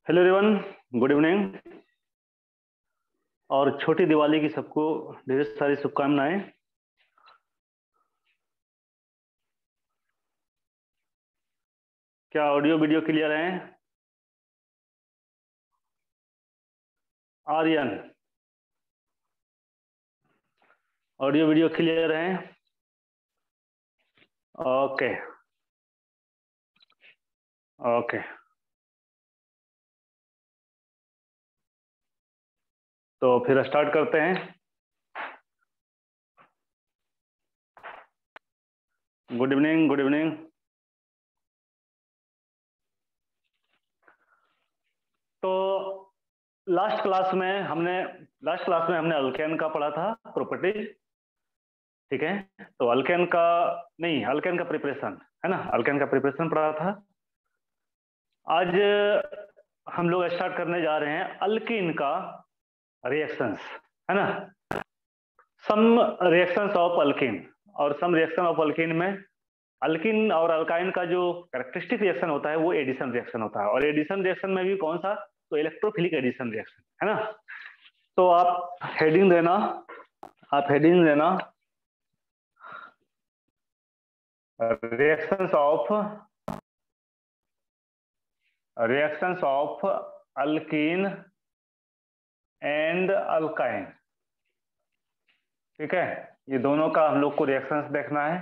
Hello everyone, good evening. और छोटी दिवाली की सबको ढेर सारी शुभकामनाएं। क्या ऑडियो वीडियो क्लियर है? आर्यन, ऑडियो वीडियो क्लियर है? Okay okay. तो फिर स्टार्ट करते हैं। Good evening, good evening. तो लास्ट क्लास में हमने अल्केन का पढ़ा था, प्रॉपर्टीज। ठीक है। तो अल्केन का प्रिपरेशन है ना, अल्केन का प्रिपरेशन पढ़ा था। आज हम लोग स्टार्ट करने जा रहे हैं अल्कीन का रिएक्शंस, है ना। सम रिएक्शंस ऑफ अल्कीन। और सम रिएक्शन ऑफ अल्कीन में अल्कीन और अल्काइन का जो कैरेक्टरिस्टिक रिएक्शन होता है वो एडिशन रिएक्शन होता है। और एडिशन रिएक्शन में भी कौन सा? तो इलेक्ट्रोफिलिक एडिशन रिएक्शन, है ना। तो आप हेडिंग देना, reactions of alkene and alkyne. ठीक है, ये दोनों का हम लोग को रिएक्शंस देखना है,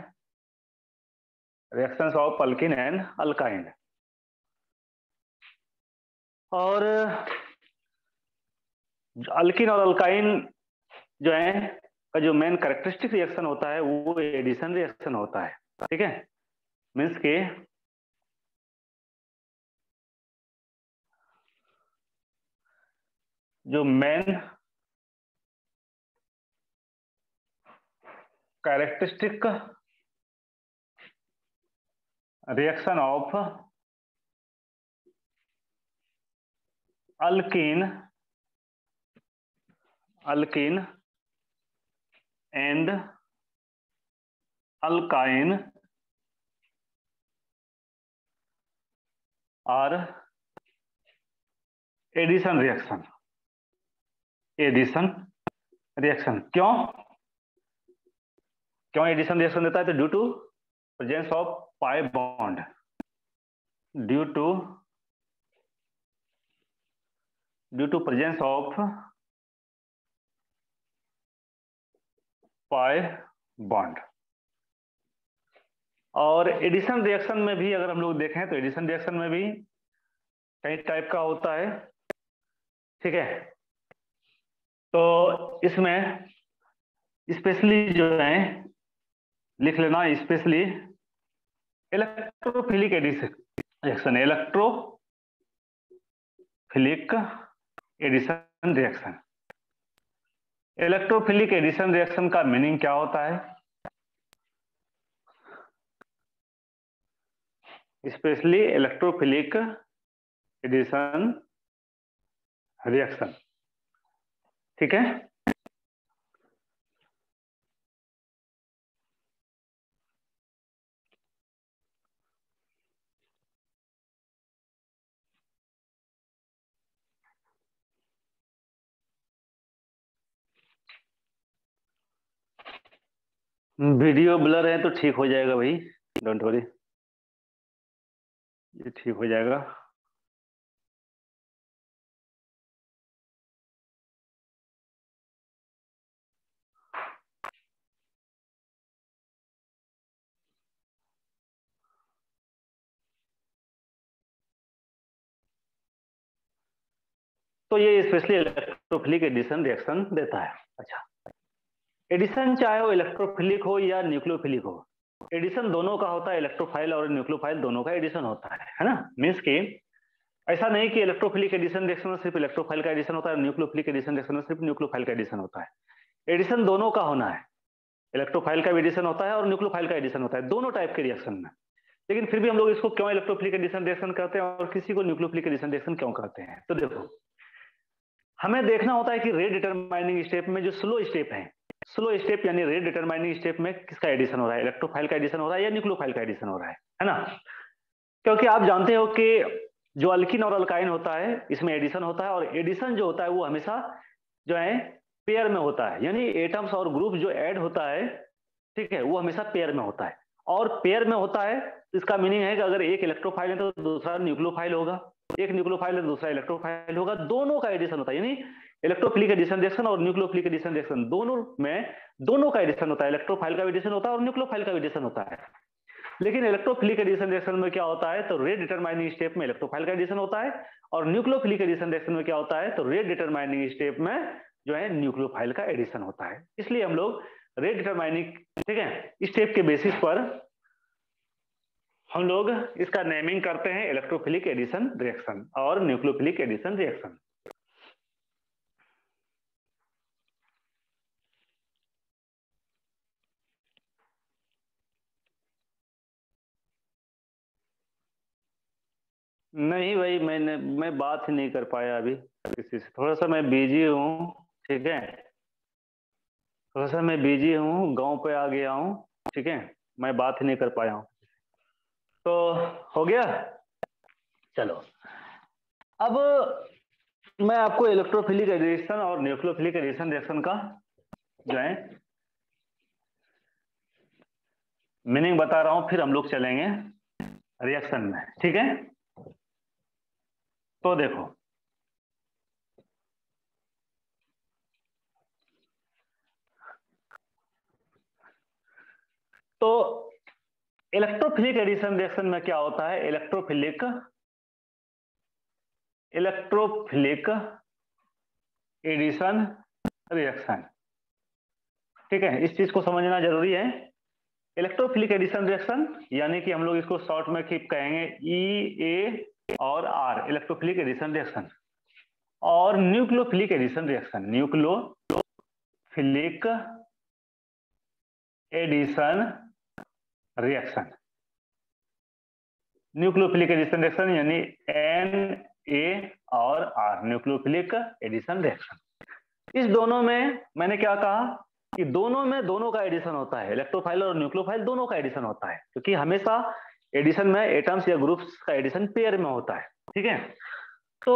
reactions of alkene and alkyne. और अल्कीन और अल्काइन जो है का जो मेन कैरेक्टरिस्टिक रिएक्शन होता है वो एडिशन रिएक्शन होता है। ठीक है, मीन्स के जो main characteristic reaction of alkene and alkyne are addition reaction. क्यों एडिशन रिएक्शन देता है? तो due to presence of pi bond, due to presence of pi bond. और एडिशन रिएक्शन में भी अगर हम लोग देखें तो एडिशन रिएक्शन में भी कई टाइप का होता है। ठीक है, तो इसमें स्पेशली जो है लिख लेना, specially electrophilic addition reaction, electrophilic addition reaction का मीनिंग क्या होता है? Specially electrophilic addition reaction. ठीक है, वीडियो ब्लर है तो ठीक हो जाएगा भाई, डोंट वरी, ये ठीक हो जाएगा। तो ये स्पेशली इलेक्ट्रोफिलिक एडिशन रिएक्शन देता है। अच्छा, एडिशन चाहे वो इलेक्ट्रोफिलिक हो या न्यूक्लियोफिलिक हो, एडिशन दोनों का होता है, इलेक्ट्रोफाइल और न्यूक्लियोफाइल दोनों का एडिशन होता है ना। मीन्स कि ऐसा नहीं कि इलेक्ट्रोफिलिक एडिशन रिएक्शन में सिर्फ इलेक्ट्रोफाइल का एडिशन होता है, न्यूक्लियोफिलिक एडिशन रिएक्शन में सिर्फ न्यूक्लियोफाइल का एडिशन होता है। एडिशन दोनों का होना है, इलेक्ट्रोफाइल का भी एडिशन होता है और न्यूक्लियोफाइल का एडिशन होता है, दोनों टाइप के रिएक्शन में। लेकिन फिर भी हम लोग इसको क्यों इलेक्ट्रोफिलिक एडिशन रिएक्शन कहते हैं और किसी को न्यूक्लियोफिलिक एडिशन रिएक्शन क्यों कहते हैं? तो देखो, हमें देखना होता है कि रेट डिटरमाइनिंग स्टेप में जो स्लो स्टेप यानी रेट डिटरमाइनिंग स्टेप में किसका एडिशन हो रहा है, इलेक्ट्रोफाइल का एडिशन हो रहा है या न्यूक्लियोफाइल का एडिशन हो रहा है ना। क्योंकि आप जानते हो कि जो अल्किन और अल्काइन होता है इसमें एडिशन होता है, और एडिशन जो होता है वो हमेशा जो है पेयर में होता है, यानी एटम्स और ग्रुप जो ऐड होता है, ठीक है, वो हमेशा पेयर में होता है। और पेयर में होता है तो इसका मीनिंग है कि अगर एक इलेक्ट्रोफाइल है तो दूसरा न्यूक्लियोफाइल होगा, एक न्यूक्लियोफाइल है तो दूसरा इलेक्ट्रोफाइल होगा, दोनों का एडिशन होता है, यानी इलेक्ट्रोफिलिक एडिशन रिएक्शन और न्यूक्लियोफिलिक एडिशन रिएक्शन दोनों में दोनों का एडिशन होता है, इलेक्ट्रोफाइल का एडिशन होता है और न्यूक्लियोफाइल का एडिशन होता है। लेकिन इलेक्ट्रोफिलिक एडिशन रिएक्शन में क्या होता है, तो रेट डिटरमाइनिंग स्टेप में इलेक्ट्रोफाइल का एडिशन होता है, और न्यूक्लियोफिलिक एडिशन रिएक्शन में क्या होता है, तो रेट डिटरमाइनिंग स्टेप में जो है न्यूक्लियोफाइल का एडिशन होता है। इसलिए हम लोग रेट डिटरमाइनिंग, ठीक है, स्टेप के बेसिस पर हम लोग इसका नेमिंग करते हैं इलेक्ट्रोफिलिक एडिशन रिएक्शन और न्यूक्लियोफिलिक एडिशन रिएक्शन। नहीं भाई, मैं बात ही नहीं कर पाया अभी किसी से, थोड़ा सा मैं बिजी हूँ, ठीक है, थोड़ा सा मैं बिजी हूँ, गांव पे आ गया हूँ, ठीक है, मैं बात ही नहीं कर पाया हूँ। तो हो गया, चलो। अब मैं आपको इलेक्ट्रोफिलिक एडिशन और न्यूक्लियोफिलिक एडिशन रिएक्शन का जो है मीनिंग बता रहा हूं, फिर हम लोग चलेंगे रिएक्शन में, ठीक है। तो देखो, तो इलेक्ट्रोफिलिक एडिशन रिएक्शन में क्या होता है, इलेक्ट्रोफिलिक एडिशन रिएक्शन, ठीक है, इस चीज को समझना जरूरी है। इलेक्ट्रोफिलिक एडिशन रिएक्शन यानी कि हम लोग इसको शॉर्ट में कीप कहेंगे ई ए और आर, इलेक्ट्रोफिलिक एडिशन रिएक्शन। और nucleophilic addition reaction, nucleophilic addition reaction, nucleophilic addition reaction यानी एन ए और आर, न्यूक्लियोफिलिक एडिशन रिएक्शन। इस दोनों में मैंने क्या कहा कि दोनों में दोनों का एडिशन होता है, इलेक्ट्रोफाइल और न्यूक्लियोफाइल दोनों का एडिशन होता है, क्योंकि हमेशा एडिशन में एटम्स या ग्रुप्स का एडिशन पेयर में होता है, ठीक है। तो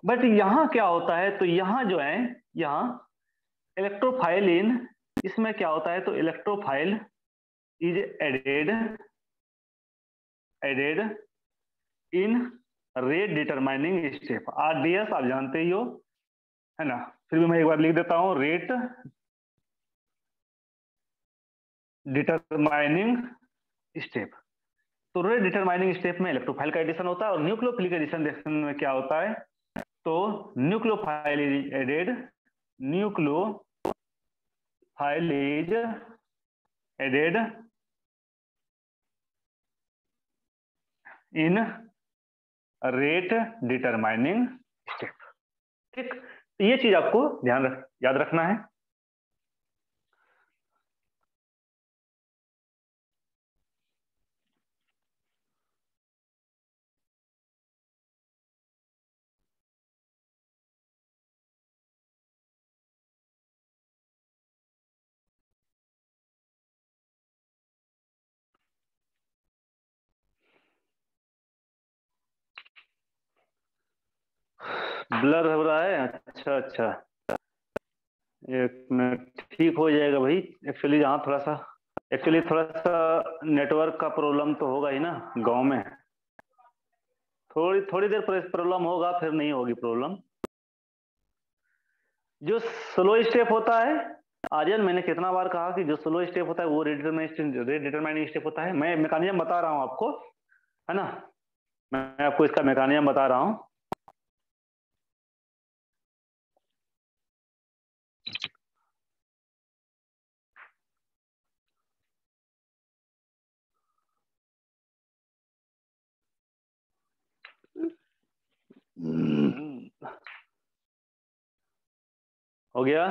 बट यहां क्या होता है, तो यहां जो है, यहां इलेक्ट्रोफाइल इन, इसमें क्या होता है, तो electrophile is added in rate determining step, RDS आप जानते ही हो, है ना, फिर भी मैं एक बार लिख देता हूं, रेट डिटरमाइनिंग स्टेप। तो रेट डिटरमाइनिंग स्टेप में इलेक्ट्रोफाइल का एडिशन होता है, और न्यूक्लियोफिलिक एडिशन रिएक्शन में क्या होता है, तो nucleophile is added, nucleophile is added in rate determining step, ठीक। तो ये चीज आपको याद रखना है। ब्लर हो रहा है, अच्छा अच्छा, एक मिनट, ठीक हो जाएगा भाई। एक्चुअली जहाँ थोड़ा सा, एक्चुअली थोड़ा सा नेटवर्क का प्रॉब्लम तो होगा ही ना गांव में, थोड़ी थोड़ी देर प्रॉब्लम होगा, फिर नहीं होगी प्रॉब्लम। जो स्लो स्टेप होता है, आर्यन, मैंने कितना बार कहा कि जो स्लो स्टेप होता है वो रेट डिटरमाइनिंग स्टेप होता है, मैं मैकेनिज्म बता रहा हूँ आपको, है ना, मैं आपको इसका मैकेनिज्म बता रहा हूँ। हो गया।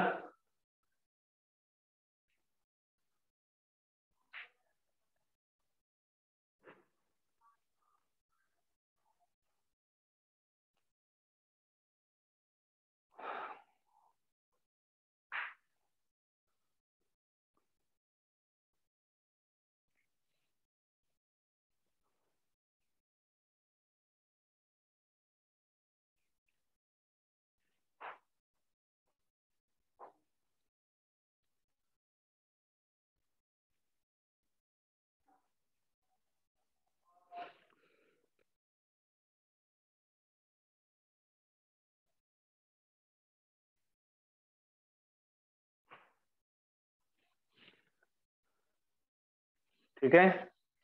ठीक है,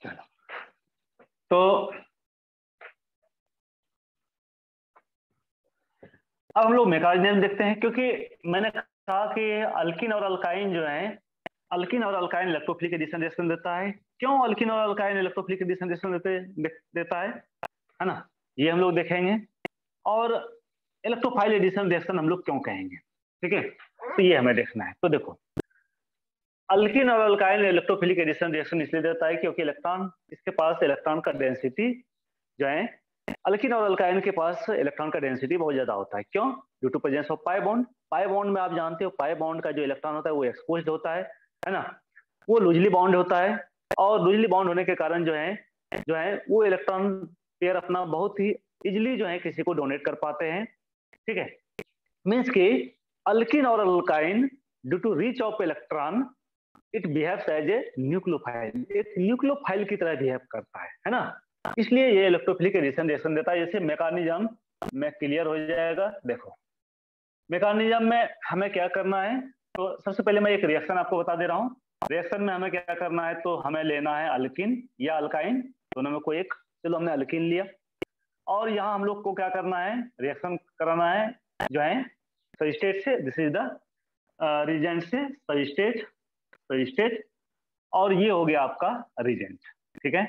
चलो तो अब हम लोग मैकेनिज्म देखते हैं, क्योंकि मैंने कहा कि अल्किन और अल्काइन जो है, अल्किन और अल्काइन इलेक्ट्रोफिलिक एडिशन रिएक्शन देता है। क्यों अल्किन और अल्काइन इलेक्ट्रोफिलिक एडिशन रिएक्शन देता है ना, ये हम लोग देखेंगे। और इलेक्ट्रोफाइल एडिशन रिएक्शन हम लोग क्यों कहेंगे, ठीक है, तो ये हमें देखना है। तो देखो, अल्किन और अल्काइन इलेक्ट्रोफिलिक एडिशन रिएक्शन इसलिए देता है क्योंकि इलेक्ट्रॉन, इसके पास इलेक्ट्रॉन का डेंसिटी जो है, अल्किन और अल्काइन के पास इलेक्ट्रॉन का डेंसिटी बहुत ज्यादा होता है। क्यों? Due to presence of pi bond. Pi bond में आप जानते हो, पाई बॉन्ड का जो इलेक्ट्रॉन होता है वो एक्सपोज्ड होता है ना, वो लूजली बॉन्ड होता है, और लूजली बॉन्ड होने के कारण जो है वो इलेक्ट्रॉन पेयर अपना बहुत ही इजिली जो है किसी को डोनेट कर पाते हैं, ठीक है। मीन्स कि अल्किन और alkyne due to reach of electron it behaves as a nucleophile, एक न्यूक्लियोफाइल की तरह बिहेव करता है ना, इसलिए ये इलेक्ट्रोफिलिक एडिशन रिएक्शन देता है। जैसे मैकेनिज्म में क्लियर हो जाएगा। देखो मैकेनिज्म में हमें क्या करना है, तो सबसे पहले मैं एक रिएक्शन आपको बता दे रहा हूँ। रिएक्शन में हमें क्या करना है, तो हमें लेना है अल्किन या अल्काइन, दोनों में कोई एक। चलो हमने अल्किन लिया, और यहाँ हम लोग को क्या करना है, रिएक्शन कराना है जो है सबस्ट्रेट से, दिस इज द रिजेंट से सबस्ट्रेट, और ये हो गया आपका रिजेंट, ठीक है।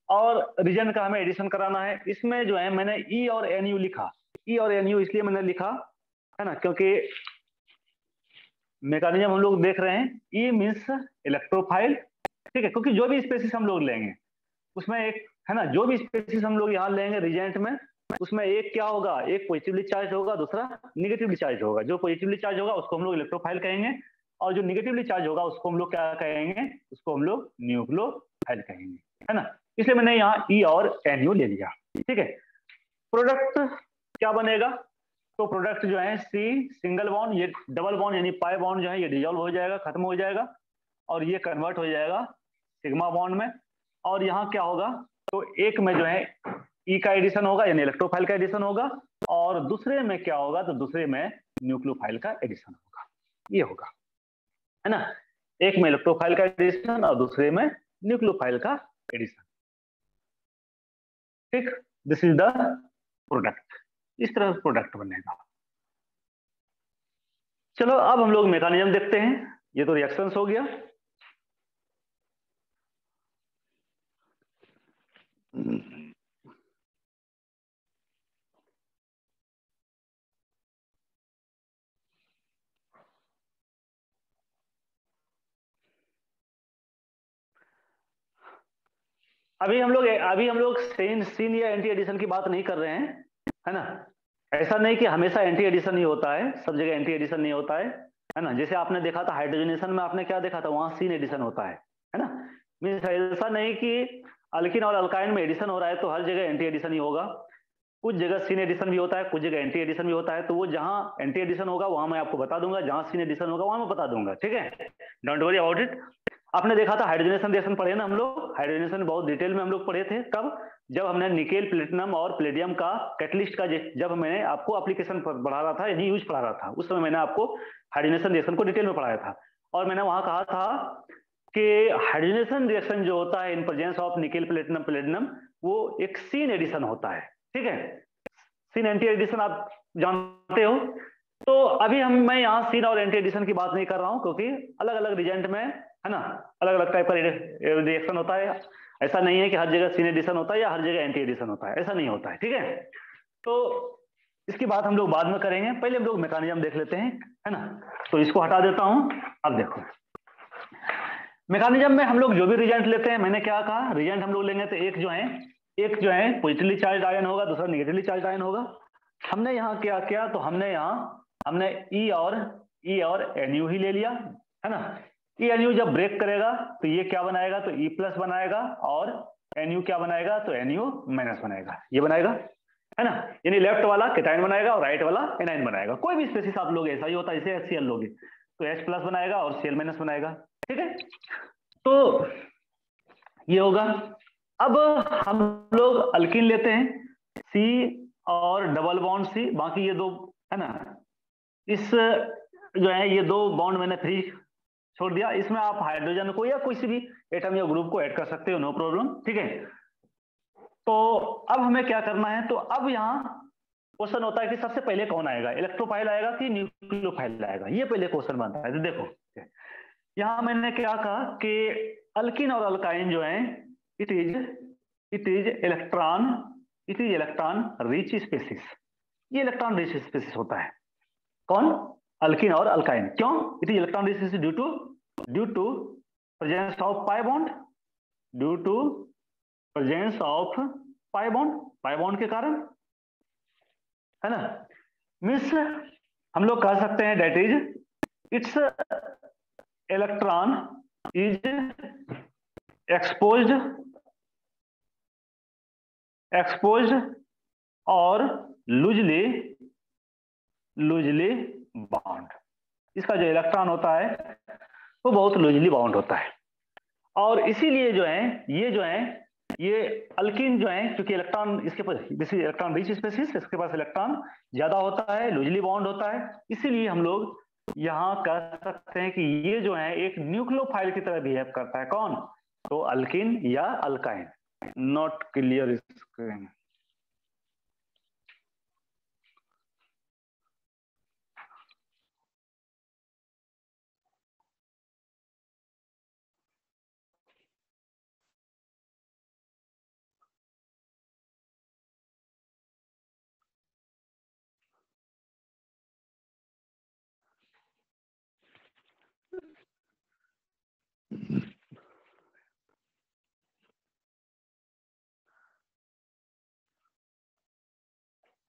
और रिजेंट का हमें एडिशन कराना है। इसमें जो है मैंने ई और एन यू लिखा, ई और एन यू इसलिए मैंने लिखा है ना, क्योंकि मैकेनिज्म हम लोग देख रहे हैं, ई मीन्स इलेक्ट्रोफाइल, ठीक है, क्योंकि जो भी स्पेसिस हम लोग लेंगे उसमें एक है ना, जो भी स्पेसिस हम लोग यहाँ लेंगे रिजेंट में, उसमें एक क्या होगा, एक पॉजिटिवली चार्ज होगा, दूसरा निगेटिवली चार्ज होगा। जो पॉजिटिवली चार्ज होगा उसको हम लोग इलेक्ट्रोफाइल कहेंगे, और जो निगेटिवली चार्ज होगा उसको हम लोग क्या कहेंगे, उसको हम लोग न्यूक्लियोफाइल कहेंगे, है ना। इसलिए मैंने यहाँ ई और एन यू ले लिया, ठीक है। प्रोडक्ट क्या बनेगा, तो प्रोडक्ट जो है सी सिंगल बॉन्ड, ये डबल बॉन्ड यानी पाई बॉन्ड जो है ये डिजोल्व हो जाएगा, खत्म हो जाएगा, और ये कन्वर्ट हो जाएगा सिग्मा बॉन्ड में। और यहाँ क्या होगा, तो एक में जो है ई का एडिशन होगा यानी इलेक्ट्रोफाइल का एडिशन होगा, और दूसरे में क्या होगा, तो दूसरे में न्यूक्लियोफाइल का एडिशन होगा, ये होगा, है ना। एक में इलेक्ट्रोफाइल का एडिशन और दूसरे में न्यूक्लियोफाइल का एडिशन, ठीक। दिस इज द प्रोडक्ट, इस तरह प्रोडक्ट बनेगा। चलो अब हम लोग मैकेनिज्म देखते हैं। ये तो रिएक्शंस हो गया। अभी हम लोग सीन या एंटी एडिशन की बात नहीं कर रहे हैं, है ना। ऐसा नहीं कि हमेशा एंटी एडिशन ही होता है, सब जगह एंटी एडिशन नहीं होता है ना। जैसे आपने देखा था हाइड्रोजनेशन में, आपने क्या देखा था, वहां सीन एडिशन होता है ना। मीन्स ऐसा नहीं कि अल्किन और अल्काइन में एडिशन हो रहा है तो हर जगह एंटी एडिशन ही होगा। कुछ जगह सीन एडिशन भी होता है, कुछ जगह एंटी एडिशन भी होता है। तो वो जहां एंटी एडिशन होगा वहां मैं आपको बता दूंगा, जहां सीन एडिशन होगा वहां मैं बता दूंगा, ठीक है। Don't worry about it. आपने देखा था हाइड्रोजनेशन रिएक्शन पढ़े ना हम लोग, हाइड्रोजनेशन बहुत डिटेल में हम लोग पढ़े थे। कब? जब हमने निकेल प्लेटिनम और प्लेडियम का कैटलिस्ट का जब मैंने आपको एप्लीकेशन पढ़ा रहा था यानी यूज पढ़ा रहा था, उस समय मैंने आपको हाइड्रोजनेशन रिएक्शन को डिटेल में पढ़ाया था। और मैंने वहां कहा था कि हाइड्रोजनेशन रिएक्शन जो होता है in presence of nickel platinum platinum, वो एक सीन एडिशन होता है, ठीक है। सीन एंटी एडिशन आप जानते हो। तो अभी मैं यहाँ सीन और एंटी एडिशन की बात नहीं कर रहा हूँ, क्योंकि अलग अलग रिजेंट में, है ना, अलग अलग टाइप का रिएक्शन होता है। ऐसा नहीं है कि हर जगह सीन एडिशन होता है या हर जगह एंटी एडिशन होता है, ऐसा नहीं होता है, ठीक है। तो इसकी बात हम लोग बाद में करेंगे, पहले हम लोग मैकेनिज्म देख लेते हैं, है ना। तो इसको हटा देता हूं। अब देखो मैकेनिज्म में हम लोग जो भी रिजेंट लेते हैं, मैंने क्या कहा, रिजेंट हम लोग लेंगे तो एक जो है पॉजिटिवली चार्ज आयन होगा, दूसरा निगेटिवली चार्ज आयन होगा। हमने यहाँ क्या किया, तो हमने ई और एन यू ही ले लिया, है ना। ई एन यू जब ब्रेक करेगा तो ये क्या बनाएगा, तो ई प्लस बनाएगा, और एन यू क्या बनाएगा, तो एन यू माइनस बनाएगा, ये बनाएगा, है ना। यानी लेफ्ट वाला केटाइन बनाएगा और राइट वाला एनाइन बनाएगा। कोई भी स्पेसिस आप लोग ऐसा ही होता है, जैसे HCl लोगे तो H प्लस बनाएगा और Cl माइनस बनाएगा, ठीक है। तो ये होगा। अब हम लोग अल्किन लेते हैं, C और डबल बॉन्ड C, बाकी ये दो, है ना, इस जो है ये दो बॉन्ड मैंने फ्री छोड़ दिया। इसमें आप हाइड्रोजन को या किसी भी एटम या ग्रुप को ऐड कर सकते हो, नो प्रॉब्लम, ठीक है। तो अब हमें क्या करना है, तो अब यहाँ क्वेश्चन होता है कि सबसे पहले कौन आएगा, इलेक्ट्रोफाइल आएगा कि न्यूक्लियोफाइल आएगा, ये पहले क्वेश्चन बनता है। तो देखो यहाँ मैंने क्या कहा कि अल्किन और अल्काइन जो है, it is electron, it is electron rich spaces, ये इलेक्ट्रॉन रिच स्पेसिस होता है। कौन? अल्किन और अल्काइन। क्यों? It is electron rich species due to presence of pi bond, due to presence of pi bond के कारण, है ना। मीन्स हम लोग कह सकते हैं that is its electron is exposed और लूजली बाउंड। इसका जो इलेक्ट्रॉन होता है वो बहुत लूजली बाउंड होता है, और इसीलिए जो है ये अल्किन जो है, क्योंकि इलेक्ट्रॉन इसके पास इलेक्ट्रॉन रिच स्पेसिस, इसके पास इलेक्ट्रॉन ज्यादा होता है, लूजली बाउंड होता है, इसीलिए हम लोग यहाँ कह सकते हैं कि ये जो है एक न्यूक्लियोफाइल की तरह बिहेव करता है। कौन? तो अल्किन या अल्काइन। Not clear screen.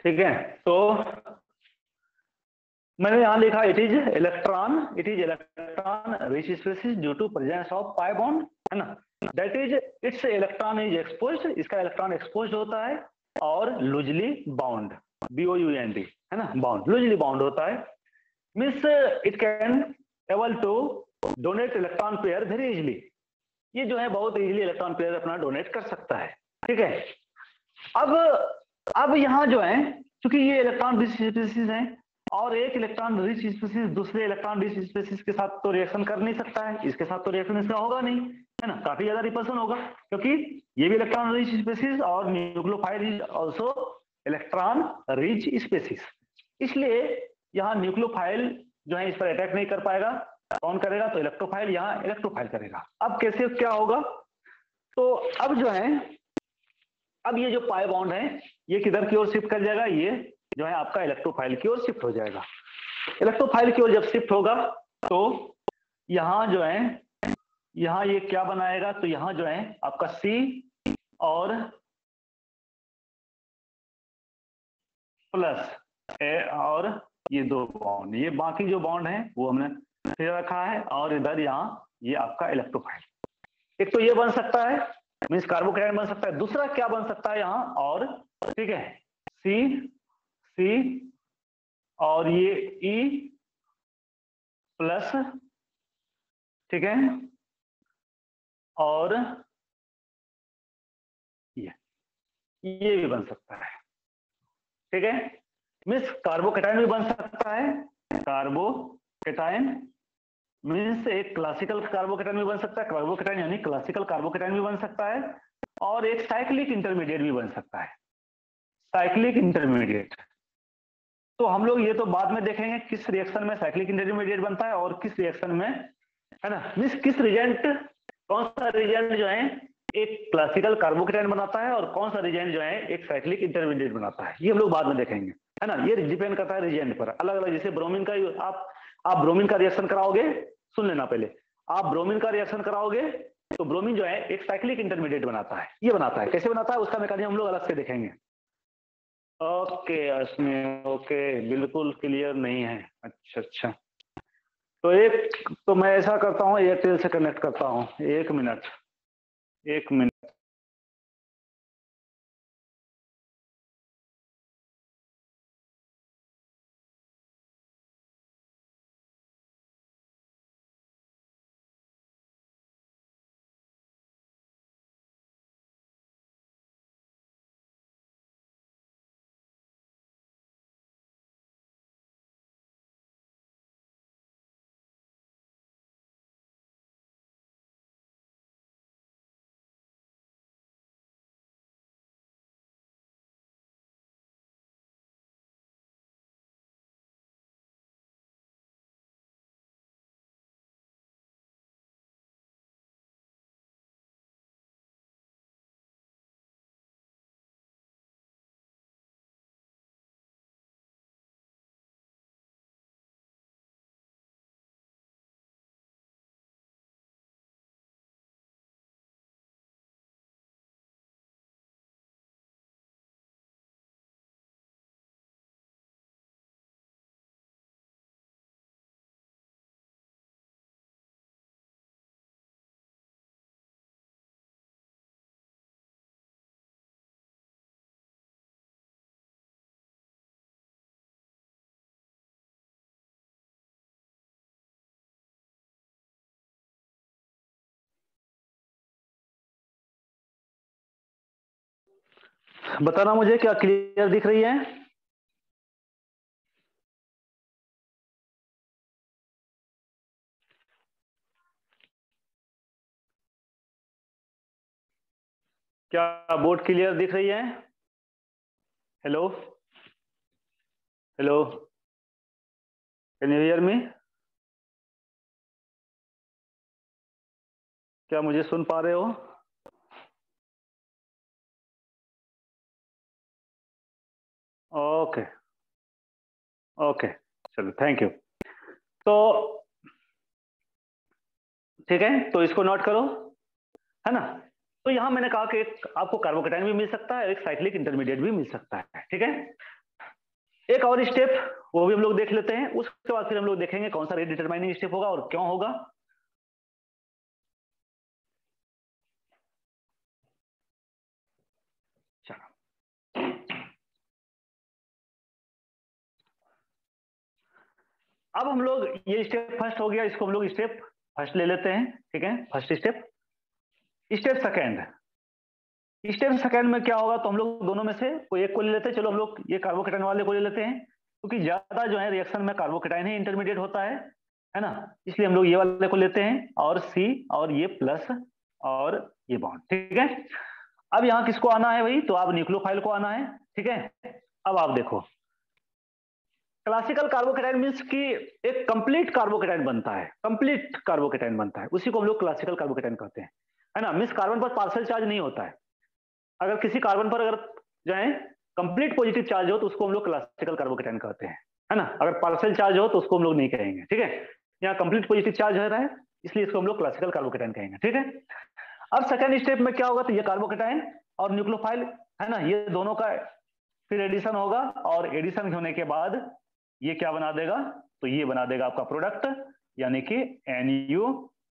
ठीक है, तो मैंने यहां लिखा it is electron rich species due to presence of pi bond, है ना। That is its electron is exposed, इसका इलेक्ट्रॉन एक्सपोज्ड होता है, और लूजली बाउंड, BOUND, है ना, बाउंड, लूजली बाउंड होता है। Means it can able to donate electron pair very easily, ये जो है बहुत इजिली इलेक्ट्रॉन पेयर अपना डोनेट कर सकता है, ठीक है। अब यहाँ जो है, क्योंकि ये इलेक्ट्रॉन रिच स्पेसिस है, और एक इलेक्ट्रॉन रिच स्पेसिस दूसरे इलेक्ट्रॉन रिच स्पेसिस के साथ तो रिएक्शन कर नहीं सकता है, इसके साथ तो रिएक्शन इसका होगा नहीं, है ना, काफी ज्यादा रिपल्सन होगा, क्योंकि ये भी इलेक्ट्रॉन रिच स्पेसिस और nucleophile is also electron rich species, इसलिए यहाँ न्यूक्लियोफाइल जो है इस पर अटैक नहीं कर पाएगा। कौन करेगा? तो इलेक्ट्रोफाइल, यहाँ इलेक्ट्रोफाइल करेगा। अब कैसे क्या होगा, तो अब जो है, अब ये जो पाई बॉन्ड है ये किधर की ओर शिफ्ट कर जाएगा, ये जो है आपका इलेक्ट्रोफाइल की ओर शिफ्ट हो जाएगा। इलेक्ट्रोफाइल की ओर जब शिफ्ट होगा तो यहाँ जो है, यहाँ ये क्या बनाएगा, तो यहाँ जो है आपका C और प्लस ए, और ये दो बॉन्ड, ये बाकी जो बॉन्ड है वो हमने फिर रखा है, और इधर यहाँ ये आपका इलेक्ट्रोफाइल। एक तो ये बन सकता है, मीन्स कार्बोकेटाइन बन सकता है, दूसरा क्या बन सकता है यहाँ, और ठीक है, सी और ये E प्लस, ठीक है, और ये भी बन सकता है, ठीक है। मीन्स कार्बोकेटाइन भी बन सकता है, कार्बोकेटाइन मीन्स एक क्लासिकल कार्बोकेटाइन भी बन सकता है, कार्बोकेटाइन यानी क्लासिकल कार्बोकेटाइन भी बन सकता है, और एक साइक्लिक इंटरमीडिएट भी बन सकता है, साइक्लिक इंटरमीडिएट। तो हम लोग ये तो बाद में देखेंगे किस रिएक्शन में साइक्लिक इंटरमीडिएट बनता है और किस रिएक्शन में, है ना, मीन्स किस रिजेंट, कौन सा रिजेंट जो है एक क्लासिकल कार्बोकेटाइन बनाता है, और कौन सा रिजेंट जो है एक साइक्लिक इंटरमीडिएट बनाता है, ये हम लोग बाद में देखेंगे, है ना। ये डिपेंड करता है रिजेंट पर, अलग अलग। जैसे ब्रोमीन का आप ब्रोमीन का रिएक्शन कराओगे, सुन लेना पहले, आप ब्रोमीन का रिएक्शन कराओगे तो ब्रोमीन जो है एक साइक्लिक इंटरमीडिएट बनाता है, ये बनाता है, कैसे बनाता है उसका मैकेनिज्म हम लोग अलग से देखेंगे। ओके इसमें ओके, बिल्कुल क्लियर नहीं है, अच्छा अच्छा। तो मैं ऐसा करता हूँ, एयरटेल से कनेक्ट करता हूँ, 1 मिनट, 1 मिनट। बताना मुझे, क्या क्लियर दिख रही है? क्या बोर्ड क्लियर दिख रही है? Hello hello, can you hear me? क्या मुझे सुन पा रहे हो? ओके ओके, चलो थैंक यू। तो ठीक है, तो इसको नोट करो, है ना। तो यहां मैंने कहा कि एक आपको कार्बोकेटाइन भी मिल सकता है, एक साइक्लिक इंटरमीडिएट भी मिल सकता है, ठीक है। एक और स्टेप वो भी हम लोग देख लेते हैं, उसके बाद फिर हम लोग देखेंगे कौन सा रेट डिटरमाइनिंग स्टेप होगा और क्यों होगा। चलो, अब हम लोग ये स्टेप फर्स्ट हो गया, इसको हम लोग स्टेप फर्स्ट ले लेते हैं, ठीक है। First step. Step second, step second में क्या होगा, तो हम लोग दोनों में से कोई एक को ले लेते हैं। चलो हम लोग ये कार्बोकेटाइन वाले को ले लेते हैं, क्योंकि ज्यादा जो है रिएक्शन में कार्बोकेटाइन ही इंटरमीडिएट होता है ना। इसलिए हम लोग ये वाले को लेते हैं, और सी और ये प्लस और ये बॉन्ड, ठीक है। अब यहाँ किसको आना है भाई, तो आप न्यूक्लियोफाइल को आना है, ठीक है। अब आप देखो, क्लासिकल कार्बोकेटाइन मीन्स कि एक कंप्लीट कार्बोकेटाइन बनता है, कंप्लीट कार्बोकेटाइन बनता है, उसी को हम लोग क्लासिकल कार्बोकेटाइन कहते हैं, है ना। मीन्स कार्बन पर पार्शियल चार्ज नहीं होता है। अगर किसी कार्बन पर अगर जो है कंप्लीट पॉजिटिव चार्ज हो तो उसको हम लोग क्लासिकल कार्बोकेटाइन कहते हैं, है ना। अगर पार्शियल चार्ज हो तो उसको हम लोग नहीं कहेंगे, ठीक है। यहाँ कंप्लीट पॉजिटिव चार्ज हो रहा है, इसलिए इसको हम लोग क्लासिकल कार्बोकेटाइन कहेंगे, ठीक है। अब सेकंड स्टेप में क्या होगा, तो ये कार्बोकेटाइन और न्यूक्लियोफाइल, है ना, ये दोनों का फिर एडिशन होगा, और एडिशन होने के बाद ये क्या बना देगा, तो ये बना देगा आपका प्रोडक्ट, यानी कि NU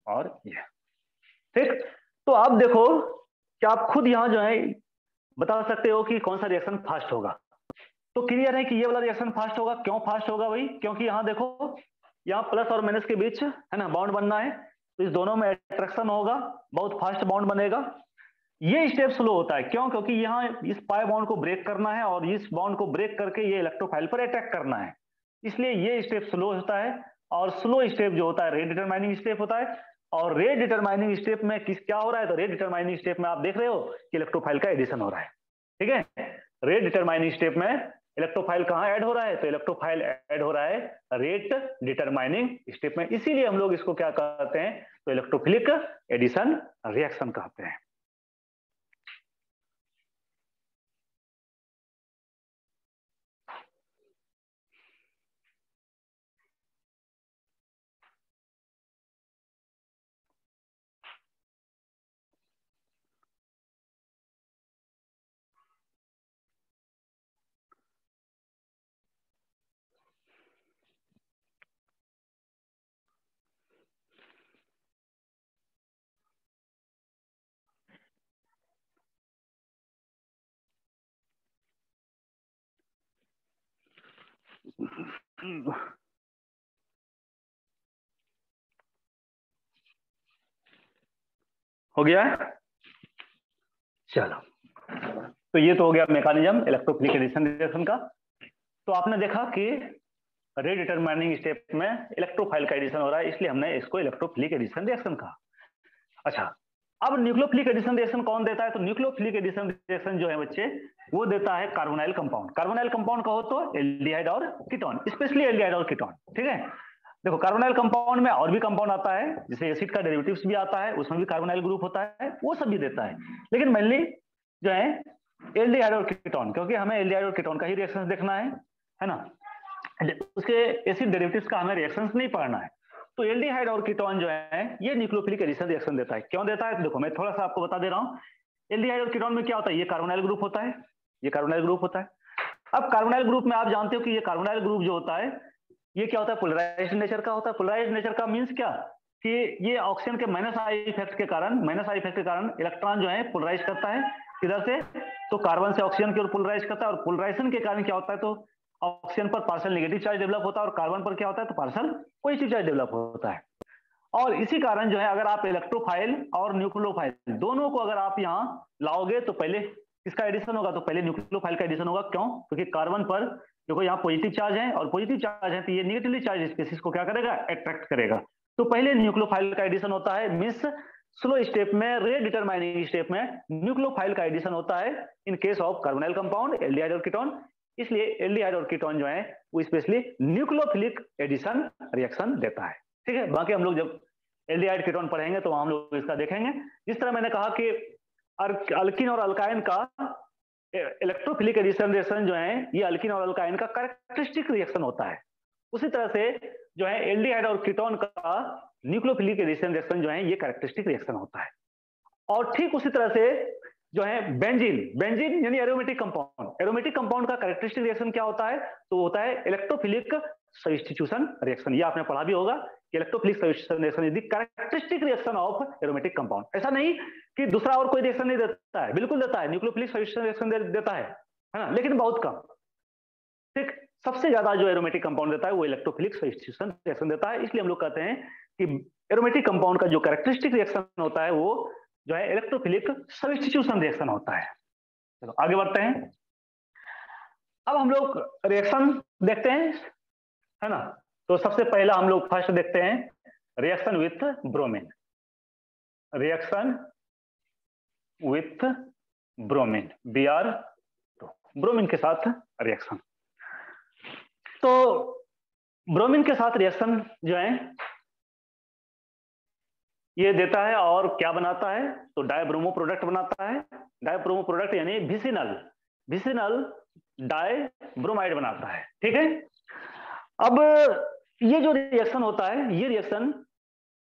और ये, ठीक। तो आप देखो कि आप खुद यहां जो है बता सकते हो कि कौन सा रिएक्शन फास्ट होगा। तो क्लियर है कि ये वाला रिएक्शन फास्ट होगा। क्यों फास्ट होगा भाई, क्योंकि यहां देखो, यहाँ प्लस और माइनस के बीच, है ना, बॉन्ड बनना है, तो इस दोनों में अट्रैक्शन होगा, बहुत फास्ट बॉन्ड बनेगा। ये स्टेप स्लो होता है, क्यों, क्योंकि यहाँ इस पाई बॉन्ड को ब्रेक करना है, और इस बॉन्ड को ब्रेक करके ये इलेक्ट्रोफाइल पर अटैक करना है, इसलिए ये स्टेप स्लो होता है। और स्लो स्टेप जो होता है रेट डिटरमाइनिंग स्टेप होता है। और रेट डिटरमाइनिंग स्टेप में किस क्या हो रहा है, तो रेट डिटरमाइनिंग स्टेप में आप देख रहे हो कि इलेक्ट्रोफाइल का एडिशन हो रहा है, ठीक है। रेट डिटरमाइनिंग स्टेप में इलेक्ट्रोफाइल कहां ऐड हो रहा है, तो इलेक्ट्रोफाइल ऐड हो रहा है रेट डिटरमाइनिंग स्टेप में, इसीलिए हम लोग इसको क्या कहते हैं, तो इलेक्ट्रोफिलिक एडिशन रिएक्शन कहते हैं। हो गया है, चलो। तो ये तो हो गया मैकेनिज्म इलेक्ट्रोफिलिक एडिशन रिएक्शन का। तो आपने देखा कि रेट डिटरमाइनिंग स्टेप में इलेक्ट्रोफाइल का एडिशन हो रहा है, इसलिए हमने इसको इलेक्ट्रोफिलिक एडिशन रिएक्शन कहा। अच्छा, अब न्यूक्लियोफिलिक एडिशन रिएक्शन कौन देता है, तो न्यूक्लियोफिलिक एडिशन रिएक्शन जो है बच्चे, वो देता है कार्बोनाइल कंपाउंड। कार्बोनाइल कंपाउंड कहो तो एल्डिहाइड और कीटोन, स्पेशली एल्डिहाइड और कीटोन, ठीक है। देखो कार्बोनाइल कंपाउंड में और भी कंपाउंड आता है, जैसे एसिड का डेरिवेटिव्स भी आता है, उसमें भी कार्बोनाइल ग्रुप होता है, वो सब भी देता है। लेकिन मेनली जो है एल्डिहाइड और कीटोन, क्योंकि हमें एल्डिहाइड और कीटोन का ही रिएक्शन देखना है ना। उसके एसिड डेरिवेटिव्स का हमें रिएक्शंस नहीं पढ़ना है। तो एल्डिहाइड और कीटोन जो है ये न्यूक्लियोफिलिक एडिशन रिएक्शन देता है। क्यों देता है, तो देखो मैं थोड़ा सा आपको बता दे रहा हूं। एल्डिहाइड और कीटोन में क्या होता है, ये कार्बोनाइल ग्रुप होता है, ये कार्बोनाइल ग्रुप होता है। अब कार्बोनाइल ग्रुप में आप जानते हो कि ये कार्बोनाइल ग्रुप जो होता है ये क्या होता है, पोलराइज्ड नेचर का होता है। पोलराइज्ड नेचर का मीन्स क्या, कि ये ऑक्सीजन के माइनस आई इफेक्ट के कारण इलेक्ट्रॉन जो है पोलराइज करता है किधर से, तो कार्बन से ऑक्सीजन की ओर पोलराइज करता है, और पोलराइजेशन के कारण क्या होता है, तो ऑक्सीजन पर पार्शियल नेगेटिव चार्ज डेवलप होता है, और कार्बन पर क्या होता है, तो पार्शियल पॉजिटिव चार्ज डेवलप होता है। और इसी कारण जो है अगर आप इलेक्ट्रोफाइल और न्यूक्लियोफाइल दोनों को अगर आप यहाँ लाओगे, तो पहले किसका एडिशन होगा? तो पहले न्यूक्लियोफाइल का एडिशन होगा। क्यों? क्योंकि कार्बन पर देखो यहाँ पॉजिटिव चार्ज है, और पॉजिटिव चार्ज है तो ये निगेटिवली चार्ज स्पीसीज को क्या करेगा? अट्रैक्ट करेगा। तो पहले न्यूक्लियोफाइल का एडिशन होता है, मींस स्लो स्टेप में, रेट डिटरमाइनिंग स्टेप में न्यूक्लियोफाइल का एडिशन होता है in case of carbonyl compound, aldehyde और कीटोन। इसलिए एल्डिहाइड और कीटोन जो है वो स्पेशली न्यूक्लियोफिलिक एडिशन रिएक्शन देता है। ठीक है, बाकी हम लोग जब एल्डिहाइड कीटोन पढ़ेंगे तो हम लोग इसका देखेंगे। जिस तरह मैंने कहा कि अल्किन और अल्काइन का इलेक्ट्रोफिलिक एडिशन रिएक्शन जो है ये अल्किन और अल्काइन का कैरेक्टरिस्टिक रिएक्शन होता है, उसी तरह से जो है एल्डिहाइड और कीटोन का न्यूक्लियोफिलिक एडिशन रिएक्शन जो है ये कैरेक्टरिस्टिक रिएक्शन होता है। और ठीक उसी तरह से जो है बेंजीन, बेंजीन यानी एरोमेटिक कंपाउंड, एरोमेटिक कंपाउंड का कैरेक्टरिस्टिक रिएक्शन क्या होता है? तो होता है इलेक्ट्रोफिलिक सब्स्टिट्यूशन रिएक्शन। ये आपने पढ़ा भी होगा कि electrophilic substitution reaction is the characteristic reaction of aromatic compound. ऐसा नहीं कि दूसरा और कोई रिएक्शन नहीं देता है, बिल्कुल देता है, न्यूक्लियोफिलिक सब्स्टिट्यूशन रिएक्शन देता है ना, लेकिन बहुत कम। ठीक, सबसे ज्यादा जो एरोमेटिक कंपाउंड देता है वो इलेक्ट्रोफिलिक सब्स्टिट्यूशन रिएक्शन देता है। इसलिए हम लोग कहते हैं कि एरोमेटिक कंपाउंड का जो कैरेक्टरिस्टिक रिएक्शन होता है वो जो है इलेक्ट्रोफिलिक सब्स्टिट्यूशन रिएक्शन होता है। चलो आगे बढ़ते हैं। अब हम लोग रिएक्शन देखते हैं, है ना। तो सबसे पहला हम लोग फर्स्ट देखते हैं reaction with bromine, reaction with bromine, Br, bromine के साथ रिएक्शन। तो ब्रोमीन के साथ रिएक्शन जो है ये देता है और क्या बनाता है? तो डायब्रोमो प्रोडक्ट बनाता है। डायब्रोमो प्रोडक्ट यानी विसिनल, विसिनल डायब्रोमाइड बनाता है। ठीक है, अब ये जो रिएक्शन होता है ये रिएक्शन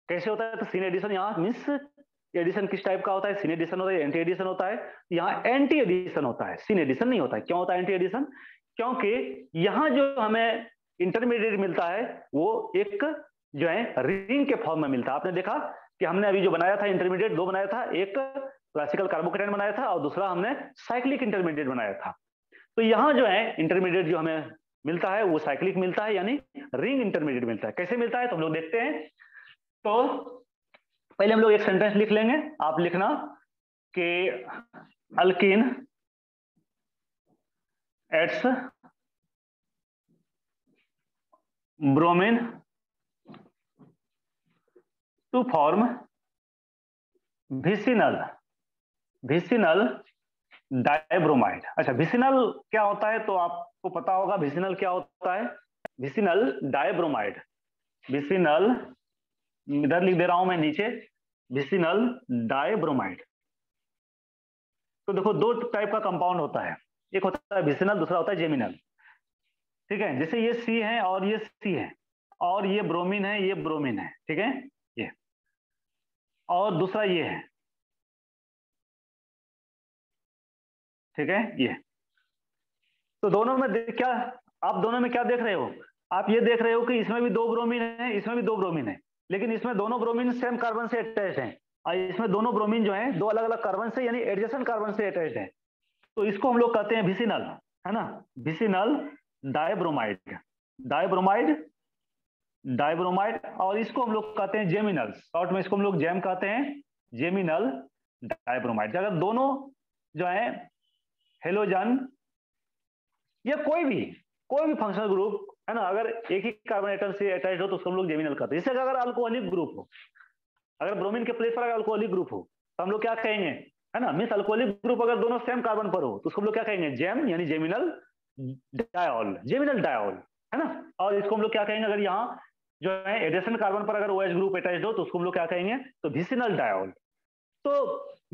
कैसे होता है? तो सिन एडिशन, यहाँ मीन्स एडिशन किस टाइप का होता है? सिन एडिशन होता है, एंटी एडिशन होता है। यहाँ एंटी एडिशन होता है, सिन एडिशन नहीं होता है। क्यों होता है एंटी एडिशन? क्योंकि यहाँ जो हमें इंटरमीडिएट मिलता है वो एक जो है रिंग के फॉर्म में मिलता है। आपने देखा कि हमने अभी जो बनाया था इंटरमीडिएट, दो बनाया था, एक क्लासिकल कार्बोकेटाइन बनाया था और दूसरा हमने साइक्लिक इंटरमीडिएट बनाया था। तो यहाँ जो है इंटरमीडिएट जो हमें मिलता है वो साइक्लिक मिलता है, यानी रिंग इंटरमीडिएट मिलता है। कैसे मिलता है तो हम लोग देखते हैं। तो पहले हम लोग एक सेंटेंस लिख लेंगे, आप लिखना कि alkene adds bromine to form vicinal, vicinal dibromide. अच्छा, विसिनल क्या होता है? तो आपको पता होगा विसिनल क्या होता है। विसिनल डायब्रोमाइड, विसिनल, इधर लिख दे रहा हूं मैं नीचे, विसिनल डायब्रोमाइड। तो देखो दो टाइप का कंपाउंड होता है, एक होता है विसिनल, दूसरा होता है जेमिनल। ठीक है, जैसे ये सी है और ये सी है, और ये ब्रोमीन है, ये ब्रोमीन है। ठीक है, ये, और दूसरा ये है। ठीक है, ये। तो दोनों में क्या, आप दोनों में क्या देख रहे हो? आप ये देख रहे हो कि इसमें भी दो ब्रोमीन है, इसमें भी दो ब्रोमीन है, लेकिन इसमें दोनों ब्रोमीन सेम कार्बन से अटैच हैं, और इसमें दोनों ब्रोमीन जो है दो अलग अलग कार्बन से यानी एडजेसेंट कार्बन से अटैच है। तो इसको हम लोग कहते हैं विसिनल, है ना, विसिनल डायब्रोमाइड, डायब्रोमाइड, डायब्रोमाइड। और इसको हम लोग कहते हैं जेमिनल, शॉर्ट में इसको हम लोग जेम कहते हैं, जेमिनल डायब्रोमाइड। अगर दोनों जो है हेलोजन या कोई भी फंक्शनल ग्रुप, है ना, अगर एक ही कार्बन एटम से अटैच हो तो उसको हम लोग जेमिनल कहते हैं। जैसे अगर अल्कोहलिक ग्रुप हो, अगर ब्रोमीन के प्लेस पर अगर अल्कोहलिक ग्रुप हो तो हम लोग क्या कहेंगे, है ना, मींस अल्कोहलिक ग्रुप अगर दोनों सेम कार्बन पर हो तो उसको हम लोग क्या कहेंगे? जेम, यानी जेमिनल डायोल, जेमिनल डायोल, है ना। और इसको हम लोग क्या कहेंगे? अगर यहाँ जो है एडेसेंट कार्बन पर अगर OH ग्रुप अटैच हो तो उसको हम लोग क्या कहेंगे? तो विसिनल डायोल। तो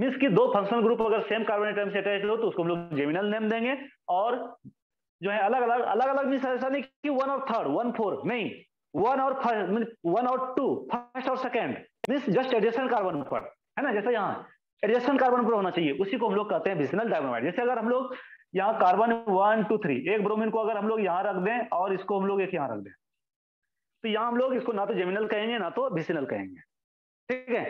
मींस कि दो फंक्शनल ग्रुप अगर सेम कार्बन एटम से अटैच हो तो उसको हम लोग जेमिनल नेम देंगे। और जो है अलग अलग मींस ऐसा नहीं कि 1 और 3rd 1 4 नहीं, 1 और 2 फर्स्ट और second, means just adjacent carbon पर, है ना, जैसे यहाँ एडजेसेंट कार्बन पर होना चाहिए, उसी को हम लोग कहते हैं विसिनल डायब्रोमाइड। जैसे अगर हम लोग यहाँ कार्बन 1 2 3 एक ब्रोमीन को अगर हम लोग यहाँ रख दें और इसको हम लोग एक यहाँ रख दें, तो यहाँ हम लोग इसको ना तो जेमिनल कहेंगे ना तो विसिनल कहेंगे। ठीक है,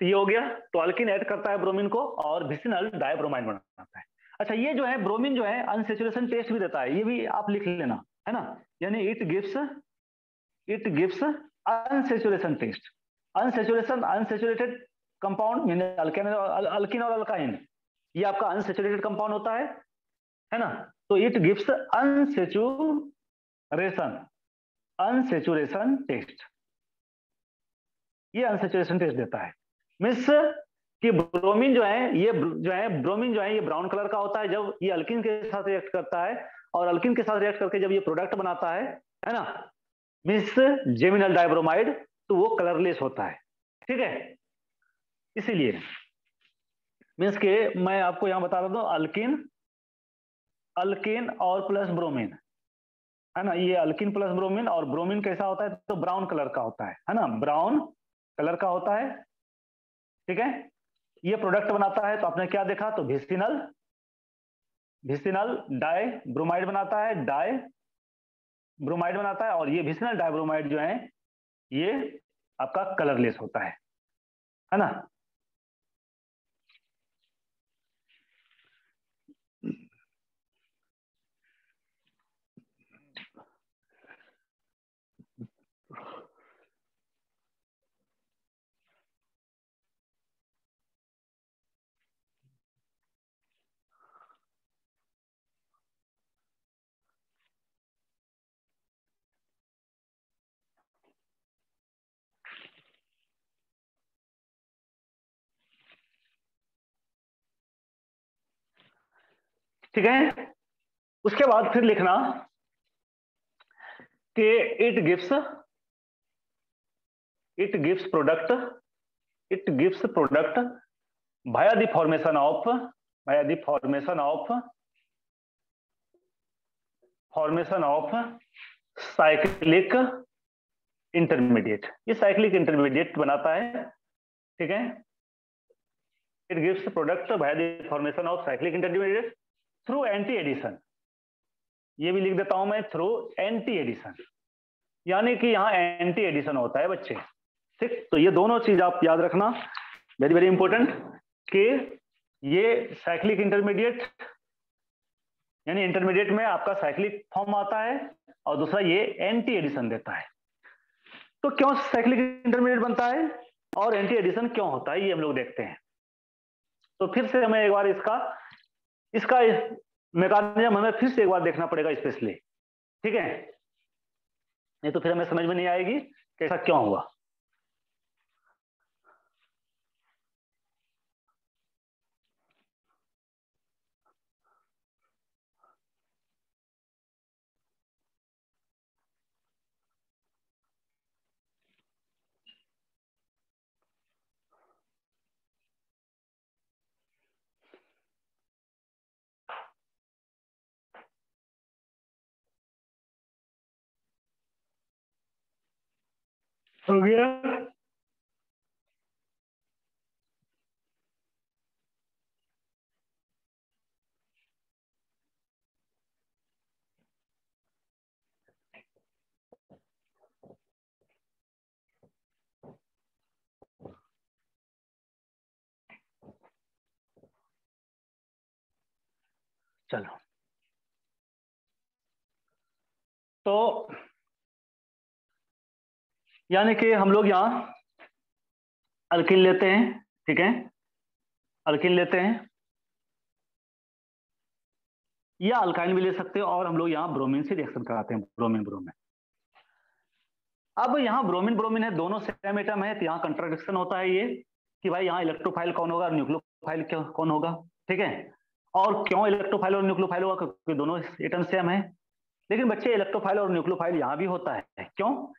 तो ये हो गया। तो अल्किन ऐड करता है ब्रोमीन को और विसिनल डायब्रोमाइड बनाता है। अच्छा, ये जो है ब्रोमीन जो है अनसैचुरेशन टेस्ट भी देता है, ये भी आप लिख लेना, है ना, यानी it gives unsaturation test. Unsaturation, unsaturated compound, यानी अल्किन और अल्काइन, ये आपका अनसैचुरेटेड कंपाउंड होता है ना। तो इट गिव्स अनसैचुरेशन टेस्ट, ये अनसैचुरेशन टेस्ट देता है। मीन्स कि ब्रोमीन जो है ये ब्राउन कलर का होता है जब ये अल्किन के साथ रिएक्ट करता है, और अल्किन के साथ रिएक्ट करके जब ये प्रोडक्ट बनाता है ना, मीन्स जेमिनल डाइब्रोमाइड, तो वो कलरलेस होता है। ठीक है, इसीलिए मीन्स के मैं आपको यहां बता रहा हूं, अल्किन और प्लस ब्रोमीन, है ना, ये अल्किन प्लस ब्रोमीन, और ब्रोमीन कैसा होता है, तो ब्राउन कलर का होता है ना, ब्राउन कलर का होता है। ठीक है, ये प्रोडक्ट बनाता है, तो आपने क्या देखा, तो विसिनल डाई ब्रोमाइड बनाता है, और ये विसिनल डाइब्रोमाइड जो है ये आपका कलरलेस होता है ना। ठीक है, उसके बाद फिर लिखना कि it gives product via the formation of cyclic intermediate, ये साइक्लिक इंटरमीडिएट बनाता है। ठीक है, it gives product via the formation of cyclic intermediate through anti addition, ये भी लिख देता हूं मैं, थ्रू एंटी एडिशन, यानी कि यहां एंटी एडिशन होता है बच्चे। ठीक, तो ये दोनों चीज आप याद रखना, वेरी वेरी इंपॉर्टेंट, कि ये साइक्लिक इंटरमीडिएट यानी इंटरमीडिएट में आपका साइक्लिक फॉर्म आता है, और दूसरा ये एंटी एडिशन देता है। तो क्यों साइक्लिक इंटरमीडिएट बनता है और एंटी एडिशन क्यों होता है, ये हम लोग देखते हैं। तो फिर से हमें एक बार इसका मैकेनिज्म हमें फिर से एक बार देखना पड़ेगा स्पेशली। ठीक है, नहीं तो फिर हमें समझ में नहीं आएगी कि ऐसा क्यों हुआ। हो गया, चलो। तो यानी कि हम लोग यहां अल्किन लेते हैं, ठीक है, अल्किन लेते हैं, या अल्काइन भी ले सकते हो, और हम लोग यहाँ ब्रोमीन से रिएक्शन कराते हैं, ब्रोमीन। अब यहाँ ब्रोमीन है, दोनों सेम एटम है, तो यहाँ कंट्राडिक्शन होता है ये कि भाई यहाँ इलेक्ट्रोफाइल कौन होगा और न्यूक्लियोफाइल कौन होगा। ठीक है, और क्यों इलेक्ट्रोफाइल और न्यूक्लियोफाइल होगा, क्योंकि दोनों एटम सेम है। लेकिन बच्चे इलेक्ट्रोफाइल और न्यूक्लियोफाइल यहाँ भी होता है, क्यों,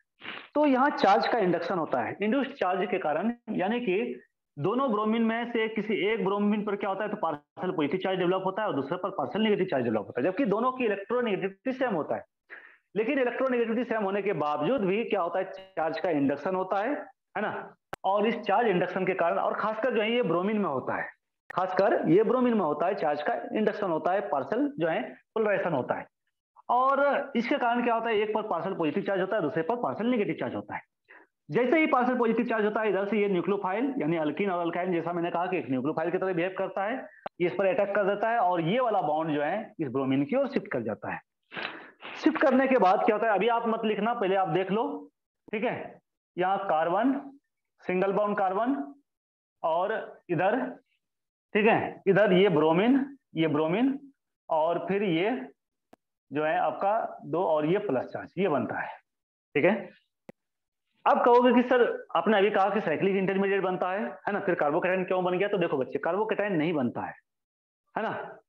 तो यहाँ चार्ज का इंडक्शन होता है, इंड्यूस्ड चार्ज के कारण, यानी कि दोनों ब्रोमीन में से किसी एक ब्रोमीन पर क्या होता है, तो पार्शियल पॉजिटिव चार्ज डेवलप होता है और दूसरे पर पार्शियल नेगेटिव चार्ज डेवलप होता है, जबकि दोनों की इलेक्ट्रोनेगेटिविटी सेम होता है। लेकिन इलेक्ट्रोनेगेटिविटी सेम होने के बावजूद भी क्या होता है, चार्ज का इंडक्शन होता है ना। और इस चार्ज इंडक्शन के कारण, और खासकर जो है ये ब्रोमीन में होता है, खासकर ये ब्रोमीन में होता है, चार्ज का इंडक्शन होता है, पार्शियल जो है पोलराइजेशन होता है। और इसके कारण क्या होता है, एक पर पार्शियल पॉजिटिव चार्ज होता है, दूसरे पर पार्शियल नेगेटिव चार्ज होता है। जैसे ही पार्शियल पॉजिटिव चार्ज होता है, इधर से ये न्यूक्लियोफाइल यानी अल्किन और अल्काइन, जैसा मैंने कहा कि एक न्यूक्लियोफाइल की तरह बिहेव करता है, ये इस पर अटैक कर देता है, और ये वाला बॉन्ड जो है इस ब्रोमीन की ओर शिफ्ट कर जाता है। शिफ्ट करने के बाद क्या होता है, अभी आप मत लिखना, पहले आप देख लो। ठीक है, यहाँ कार्बन, सिंगल बॉन्ड कार्बन, और इधर, ठीक है, इधर ये ब्रोमीन और फिर ये जो है आपका 2 और ये प्लस चार्ज, ये बनता है, ठीक है। अब कहोगे कि सर आपने अभी कहा कि साइक्लिक इंटरमीडिएट बनता है ना, फिर कार्बोकैटायन क्यों बन गया? तो देखो बच्चे, कार्बोकैटायन नहीं बनता है ना,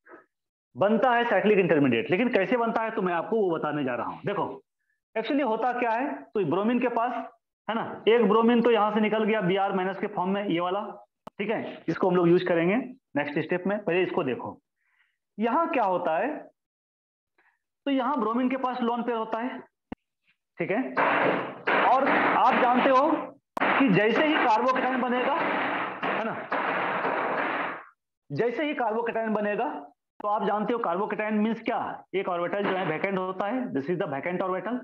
बनता है साइक्लिक इंटरमीडिएट, लेकिन कैसे बनता है तो मैं आपको वो बताने जा रहा हूं। देखो एक्चुअली होता क्या है, तो ब्रोमीन के पास है ना, एक ब्रोमीन तो यहां से निकल गया Br माइनस के फॉर्म में, ये वाला, ठीक है, इसको हम लोग यूज करेंगे नेक्स्ट स्टेप में। पहले इसको देखो, यहां क्या होता है, तो यहां ब्रोमीन के पास लोन पेयर होता है, ठीक है, और आप जानते हो कि जैसे ही कार्बोकैटायन बनेगा, है ना, जैसे ही कार्बोकैटायन बनेगा, तो आप जानते हो कार्बोकैटायन मींस क्या, एक ऑर्बिटल जो है वैकेंट होता है, this is the vacant orbital,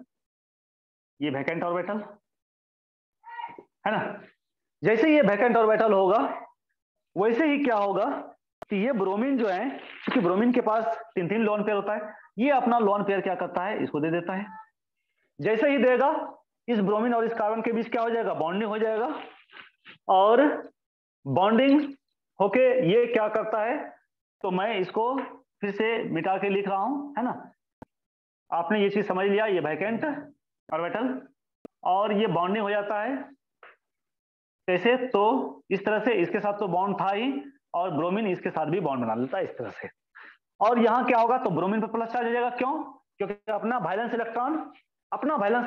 ये वैकेंट ऑर्बिटल है ना। जैसे ये वैकेंट ऑर्बिटल होगा, वैसे ही क्या होगा कि ये ब्रोमीन जो है, क्योंकि ब्रोमीन के पास 3 लोन पेयर होता है, ये अपना लोन पेयर क्या करता है, इसको दे देता है। जैसे ही देगा, इस ब्रोमीन और इस कार्बन के बीच क्या हो जाएगा, बॉन्डिंग हो जाएगा, और बॉन्डिंग होके ये क्या करता है, तो मैं इसको फिर से मिटा के लिख रहा हूं, है ना। आपने ये चीज समझ लिया, ये वैकेंट ऑर्बिटल, और ये बॉन्डिंग हो जाता है कैसे, तो इस तरह से, इसके साथ तो बॉन्ड था ही, और ब्रोमीन इसके साथ भी बॉन्ड बना लेता है इस तरह से। और यहां क्या होगा, तो ब्रोमीन पर प्लस चार्ज हो जाएगा, क्यों? क्योंकि अपना वैलेंस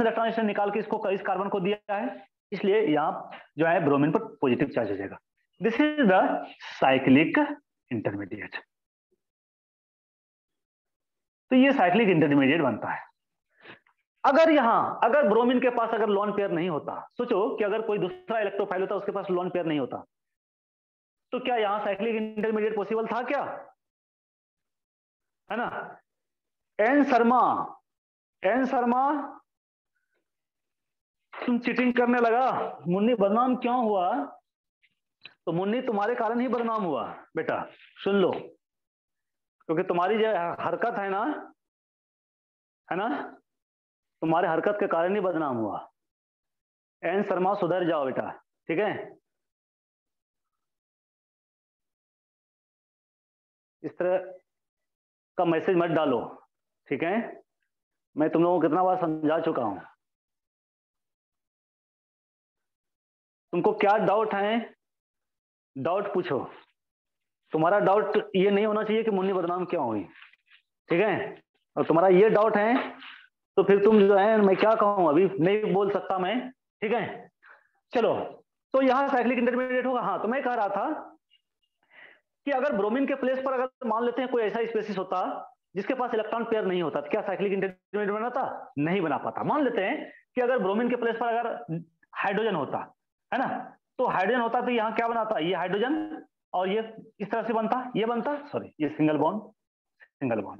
इलेक्ट्रॉन इसने निकाल के इसको, इस कार्बन को दिया है, इसलिए यहां जो है ब्रोमीन पर पॉजिटिव चार्ज हो जाएगा। This is the cyclic intermediate. तो ये साइक्लिक इंटरमीडिएट बनता है। अगर ब्रोमीन के पास अगर लोन पेयर नहीं होता, सोचो कि अगर कोई दूसरा इलेक्ट्रोफाइल होता, उसके पास लोन पेयर नहीं होता, तो क्या यहां साइक्लिक इंटरमीडिएट पॉसिबल था क्या, है ना। एन शर्मा तुम चीटिंग करने लगा, मुन्नी बदनाम क्यों हुआ? तो मुन्नी तुम्हारे कारण ही बदनाम हुआ बेटा, सुन लो, क्योंकि तुम्हारी जो हरकत है ना, तुम्हारे हरकत के कारण ही बदनाम हुआ। एन शर्मा सुधर जाओ बेटा, ठीक है। इस तरह का मैसेज मत डालो, ठीक है। मैं तुम लोगों को कितना बार समझा चुका हूं। तुमको क्या डाउट है, डाउट पूछो। तुम्हारा डाउट ये नहीं होना चाहिए कि मुन्नी बदनाम क्यों हुई, ठीक है। और तुम्हारा ये डाउट है तो फिर तुम जो है, मैं क्या कहूं, अभी नहीं बोल सकता मैं, ठीक है। चलो, तो यहां साइक्लिक इंटरमीडिएट होगा। हाँ, तो मैं कह रहा था कि अगर ब्रोमीन के प्लेस पर अगर मान लेते हैं कोई ऐसा स्पेसिस होता जिसके पास इलेक्ट्रॉन पेयर नहीं होता, तो क्या साइक्लिक इंटरमीडिएट बनाता? नहीं बना पाता। मान लेते हैं कि अगर ब्रोमीन के प्लेस पर अगर हाइड्रोजन होता, है ना, तो हाइड्रोजन होता तो यहाँ क्या बनाता, ये हाइड्रोजन, और ये इस तरह से बनता, ये बनता, सॉरी, ये सिंगल बॉन्ड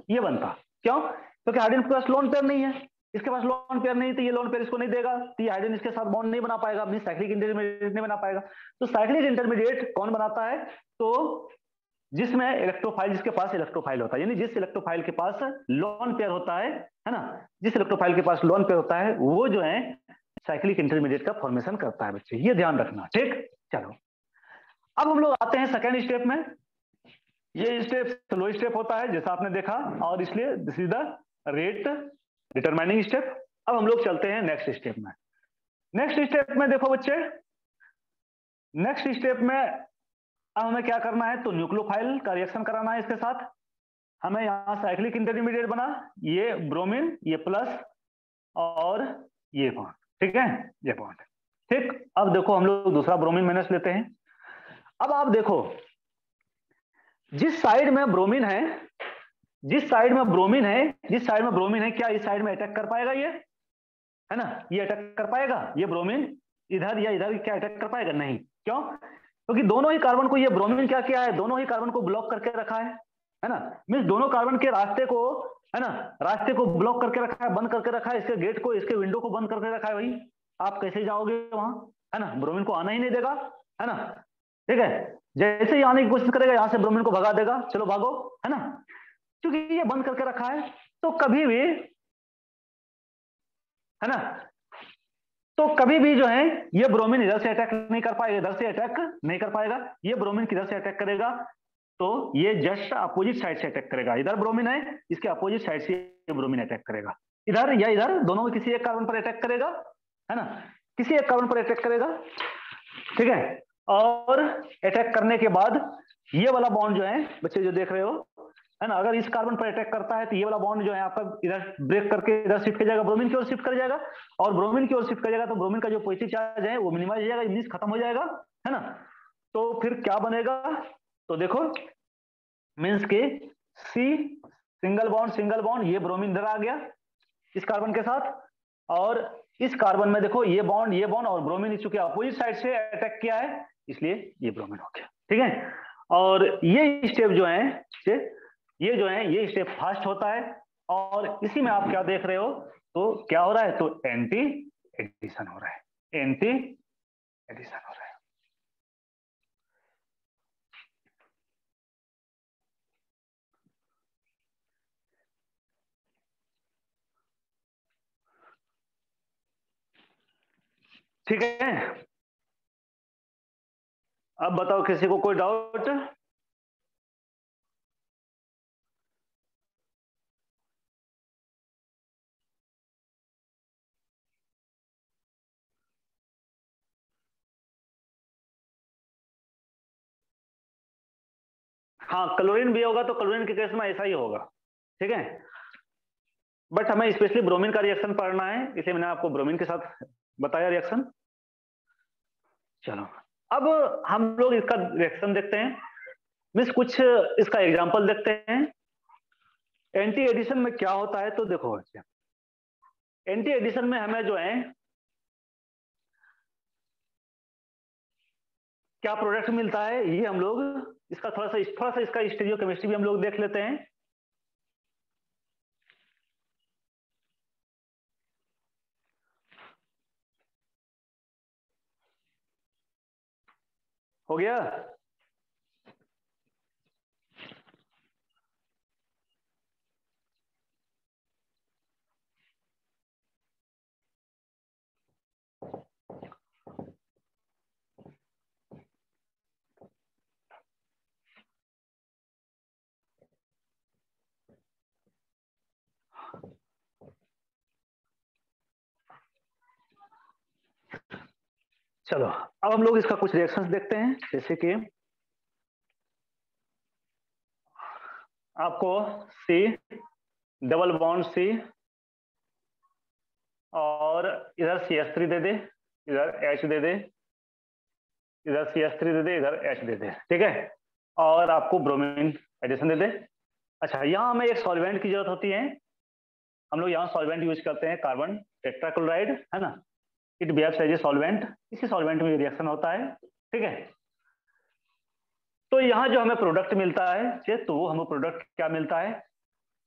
ये बनता। क्यों? क्योंकि हाइड्रोजन के पास लोन पेयर नहीं है, इसके पास लोन पेयर नहीं, तो ये लोन पेयर इसको नहीं देगा, तो ये हाइड्रोजन इसके साथ बॉन्ड नहीं बना पाएगा, मींस साइक्लिक इंटरमीडिएट नहीं बना पाएगा। तो साइक्लिक इंटरमीडिएट कौन बनाता है, तो जिसमें इलेक्ट्रोफाइल, जिसके पास इलेक्ट्रोफाइल होता है, यानी जिस इलेक्ट्रोफाइल के पास लोन पेयर होता है ना, जिस इलेक्ट्रोफाइल के पास लोन पेयर होता है, वो जो है साइक्लिक इंटरमीडिएट का फॉर्मेशन करता है बच्चे, ये ध्यान रखना, ठीक। चलो, अब हम लोग आते हैं सेकेंड स्टेप में। ये स्टेप स्लो स्टेप होता है जैसा आपने देखा, और इसलिए this is the rate determining step. अब हम लोग चलते हैं नेक्स्ट स्टेप में। नेक्स्ट स्टेप में देखो बच्चे, नेक्स्ट स्टेप में अब हमें क्या करना है, तो न्यूक्लियोफाइल का रिएक्शन कराना है इसके साथ। हमें यहां साइक्लिक इंटरमीडिएट बना, ये ब्रोमीन, ये प्लस, और ये बॉन्ड, ठीक है, ये बॉन्ड, ठीक। अब देखो हम लोग दूसरा ब्रोमीन माइनस लेते हैं। अब आप देखो, जिस साइड में ब्रोमीन है, क्या इस साइड में अटैक कर पाएगा ये, है ना, ये अटैक कर पाएगा, ये ब्रोमीन इधर या इधर क्या अटैक कर पाएगा? नहीं। क्यों? क्योंकि दोनों ही कार्बन को, ये ब्रोमीन क्या किया है, दोनों ही कार्बन को ब्लॉक करके रखा है ना, मींस दोनों कार्बन के रास्ते को, है ना, रास्ते को ब्लॉक करके रखा है, बंद करके रखा है, इसके गेट को, इसके विंडो को बंद करके रखा है। भाई आप कैसे जाओगे वहां, है ना, ब्रोमीन को आना ही नहीं देगा, है ना, ठीक है। जैसे ही आने की कोशिश करेगा, यहां से ब्रोमीन को भगा देगा, चलो भागो, है ना, क्योंकि ये बंद करके रखा है। तो कभी भी, है ना, तो कभी भी जो है ये ब्रोमीन इधर से अटैक नहीं कर पाएगा, इधर से अटैक नहीं कर पाएगा। ये ब्रोमीन किधर से अटैक करेगा, तो ये जस्ट अपोजिट साइड से अटैक करेगा। इधर ब्रोमीन है, इसके अपोजिट साइड से ये ब्रोमीन अटैक करेगा, इधर या इधर, दोनों में किसी एक कार्बन पर अटैक करेगा, है ना, किसी एक कार्बन पर अटैक करेगा, ठीक है। और अटैक करने के बाद ये वाला बॉन्ड जो है बच्चे जो देख रहे हो, है ना, अगर इस कार्बन पर अटैक करता है तो ये वाला बॉन्ड जो है आपका इधर ब्रेक करके इधर शिफ्ट कर जाएगा, ब्रोमीन की ओर शिफ्ट कर जाएगा, और ब्रोमीन की ओर शिफ्ट कर जाएगा तो ब्रोमीन का जो पॉजिटिव चार्ज है वो मिनिमाइज हो जाएगा, मींस खत्म हो जाएगा, है ना। तो फिर क्या बनेगा, तो देखो मींस के सी सिंगल बॉन्ड, ये ब्रोमीन इधर आ गया इस कार्बन के साथ, और इस कार्बन में देखो ये बॉन्ड और ब्रोमीन इस चूंकि अपोजिट साइड से अटैक किया है इसलिए ये ब्रोमीन हो गया, ठीक है। और ये स्टेप जो है ये स्टेप फास्ट होता है, और इसी में आप क्या देख रहे हो, तो क्या हो रहा है, तो एंटी एडिशन हो रहा है, एंटी एडिशन हो रहा है। ठीक है, अब बताओ किसी को कोई डाउट। हाँ, क्लोरीन भी होगा तो क्लोरीन के केस में ऐसा ही होगा, ठीक है। बट हमें स्पेशली ब्रोमीन का रिएक्शन पढ़ना है, इसलिए मैंने आपको ब्रोमीन के साथ बताया रिएक्शन। चलो अब हम लोग इसका रिएक्शन देखते हैं, मिस कुछ इसका एग्जांपल देखते हैं। एंटी एडिशन में क्या होता है, तो देखो एंटी एडिशन में हमें जो है क्या प्रोडक्ट मिलता है, ये हम लोग इसका थोड़ा सा इसका स्टीरियोकेमिस्ट्री भी हम लोग देख लेते हैं। हो गया, चलो अब हम लोग इसका कुछ रिएक्शंस देखते हैं। जैसे कि आपको सी डबल बॉन्ड सी और इधर CH3 दे दे, इधर H दे दे, इधर CH3 दे दे, इधर H दे दे, ठीक है, और आपको ब्रोमीन एडिशन दे दे। अच्छा, यहाँ हमें एक सॉल्वेंट की जरूरत होती है, हम लोग यहाँ सॉल्वेंट यूज करते हैं कार्बन टेट्राक्लोराइड, है ना, it behaves as a solvent, इसी सॉल्वेंट में रिएक्शन होता है, ठीक है। तो यहाँ जो हमें प्रोडक्ट मिलता है, तो हमें प्रोडक्ट क्या मिलता है,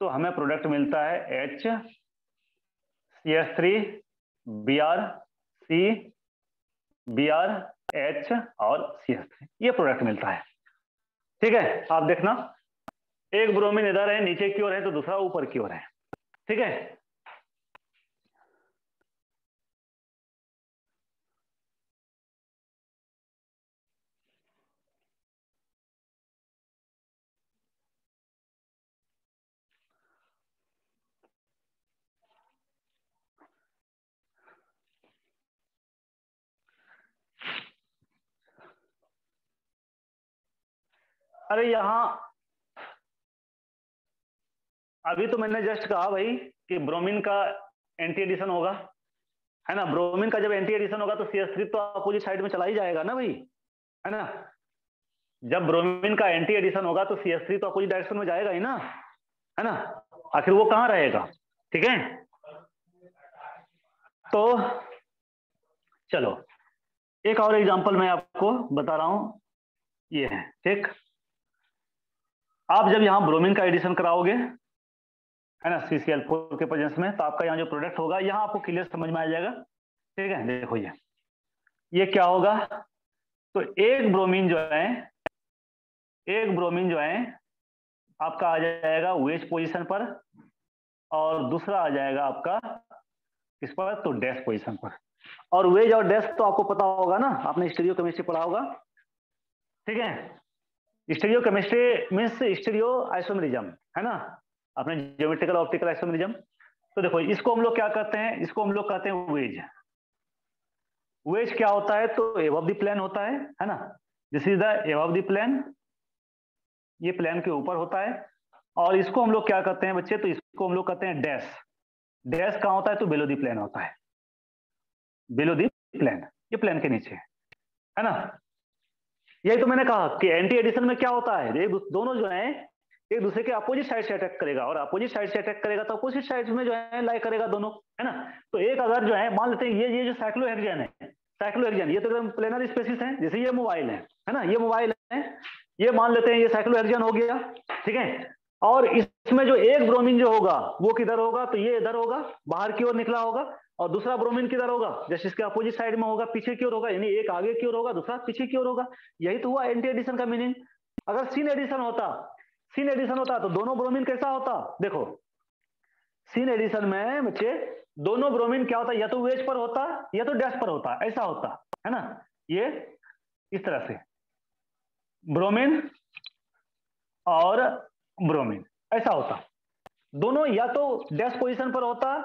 तो हमें प्रोडक्ट मिलता है H CH3 Br C Br H और CH3, ये प्रोडक्ट मिलता है, ठीक है। आप देखना एक ब्रोमीन इधर है नीचे की ओर है तो दूसरा ऊपर की ओर है, ठीक है। अरे यहाँ अभी तो मैंने जस्ट कहा भाई कि ब्रोमीन का एंटी एडिशन होगा, है ना, ब्रोमीन का जब एंटी एडिशन होगा तो CH3 तो अपोजिट साइड में चला ही जाएगा ना भाई, है ना। जब ब्रोमीन का एंटी एडिशन होगा तो CH3 तो अपोजिट डायरेक्शन में जाएगा ही ना, है ना, आखिर वो कहाँ रहेगा, ठीक है। तो चलो एक और एग्जांपल मैं आपको बता रहा हूं, ये है, ठीक। आप जब यहाँ ब्रोमीन का एडिशन कराओगे, है ना, CCl4 के प्रेजेंस में, तो आपका यहाँ जो प्रोडक्ट होगा यहाँ आपको क्लियर समझ में आ जाएगा, ठीक है। देखो ये क्या होगा, तो एक ब्रोमीन जो है आपका आ जाएगा वेज पोजीशन पर, और दूसरा आ जाएगा आपका किस पर, तो डैश पोजीशन पर। और वेज और डैश तो आपको पता होगा ना, आपने स्टीरियो केमिस्ट्री पढ़ा होगा, ठीक है। Stereo chemistry means stereo isomerism, है ना, आपने ज्योमेट्रिकल ऑप्टिकल आइसोमेरिज्म। तो देखो इसको हम लोग क्या कहते हैं, इसको हम लोग कहते हैं वेज। वेज क्या होता है, तो एबव द प्लेन होता है ना, this is the above the plane, ये प्लेन के ऊपर होता है। और इसको हम लोग क्या कहते हैं बच्चे, तो इसको हम लोग कहते हैं डैश। डैश कहाँ होता है, तो बिलो द प्लेन होता है, बिलो द प्लेन, ये प्लेन के नीचे है ना। यही तो मैंने कहा कि एंटी एडिशन में क्या होता है, दोनों जो है एक दूसरे के अपोजिट साइड से अटैक करेगा, और अपोजिट साइड से अटैक करेगा तो अपोजिट साइड में जो है लाई करेगा दोनों, है ना। तो एक अगर जो है मान लेते हैं ये जो साइक्लोहेक्सेन है, साइक्लोहेक्सेन ये तो एकदम प्लेनर स्पेसिस है, जैसे ये मोबाइल है ना, ये मोबाइल है, ये मान लेते हैं ये साइक्लोहेक्सेन हो गया, ठीक है। और इसमें जो एक ब्रोमीन जो होगा वो किधर होगा, तो ये इधर होगा, बाहर की ओर निकला होगा, और दूसरा ब्रोमीन किधर होगा, जैसे इसके अपोजिट साइड में होगा, पीछे की ओर होगा, यानी एक आगे की ओर होगा, दूसरा पीछे की ओर होगा। यही तो हुआ एंटी एडिशन का मीनिंग। अगर सीन एडिशन होता तो दोनों ब्रोमीन कैसा होता, देखो सीन एडिशन में बच्चे दोनों ब्रोमीन क्या होता, या तो वेज पर होता या तो डैश पर होता, ऐसा होता है ना। ये इस तरह से ब्रोमीन और ब्रोमीन ऐसा होता, दोनों या तो डैश पोजीशन पर होता,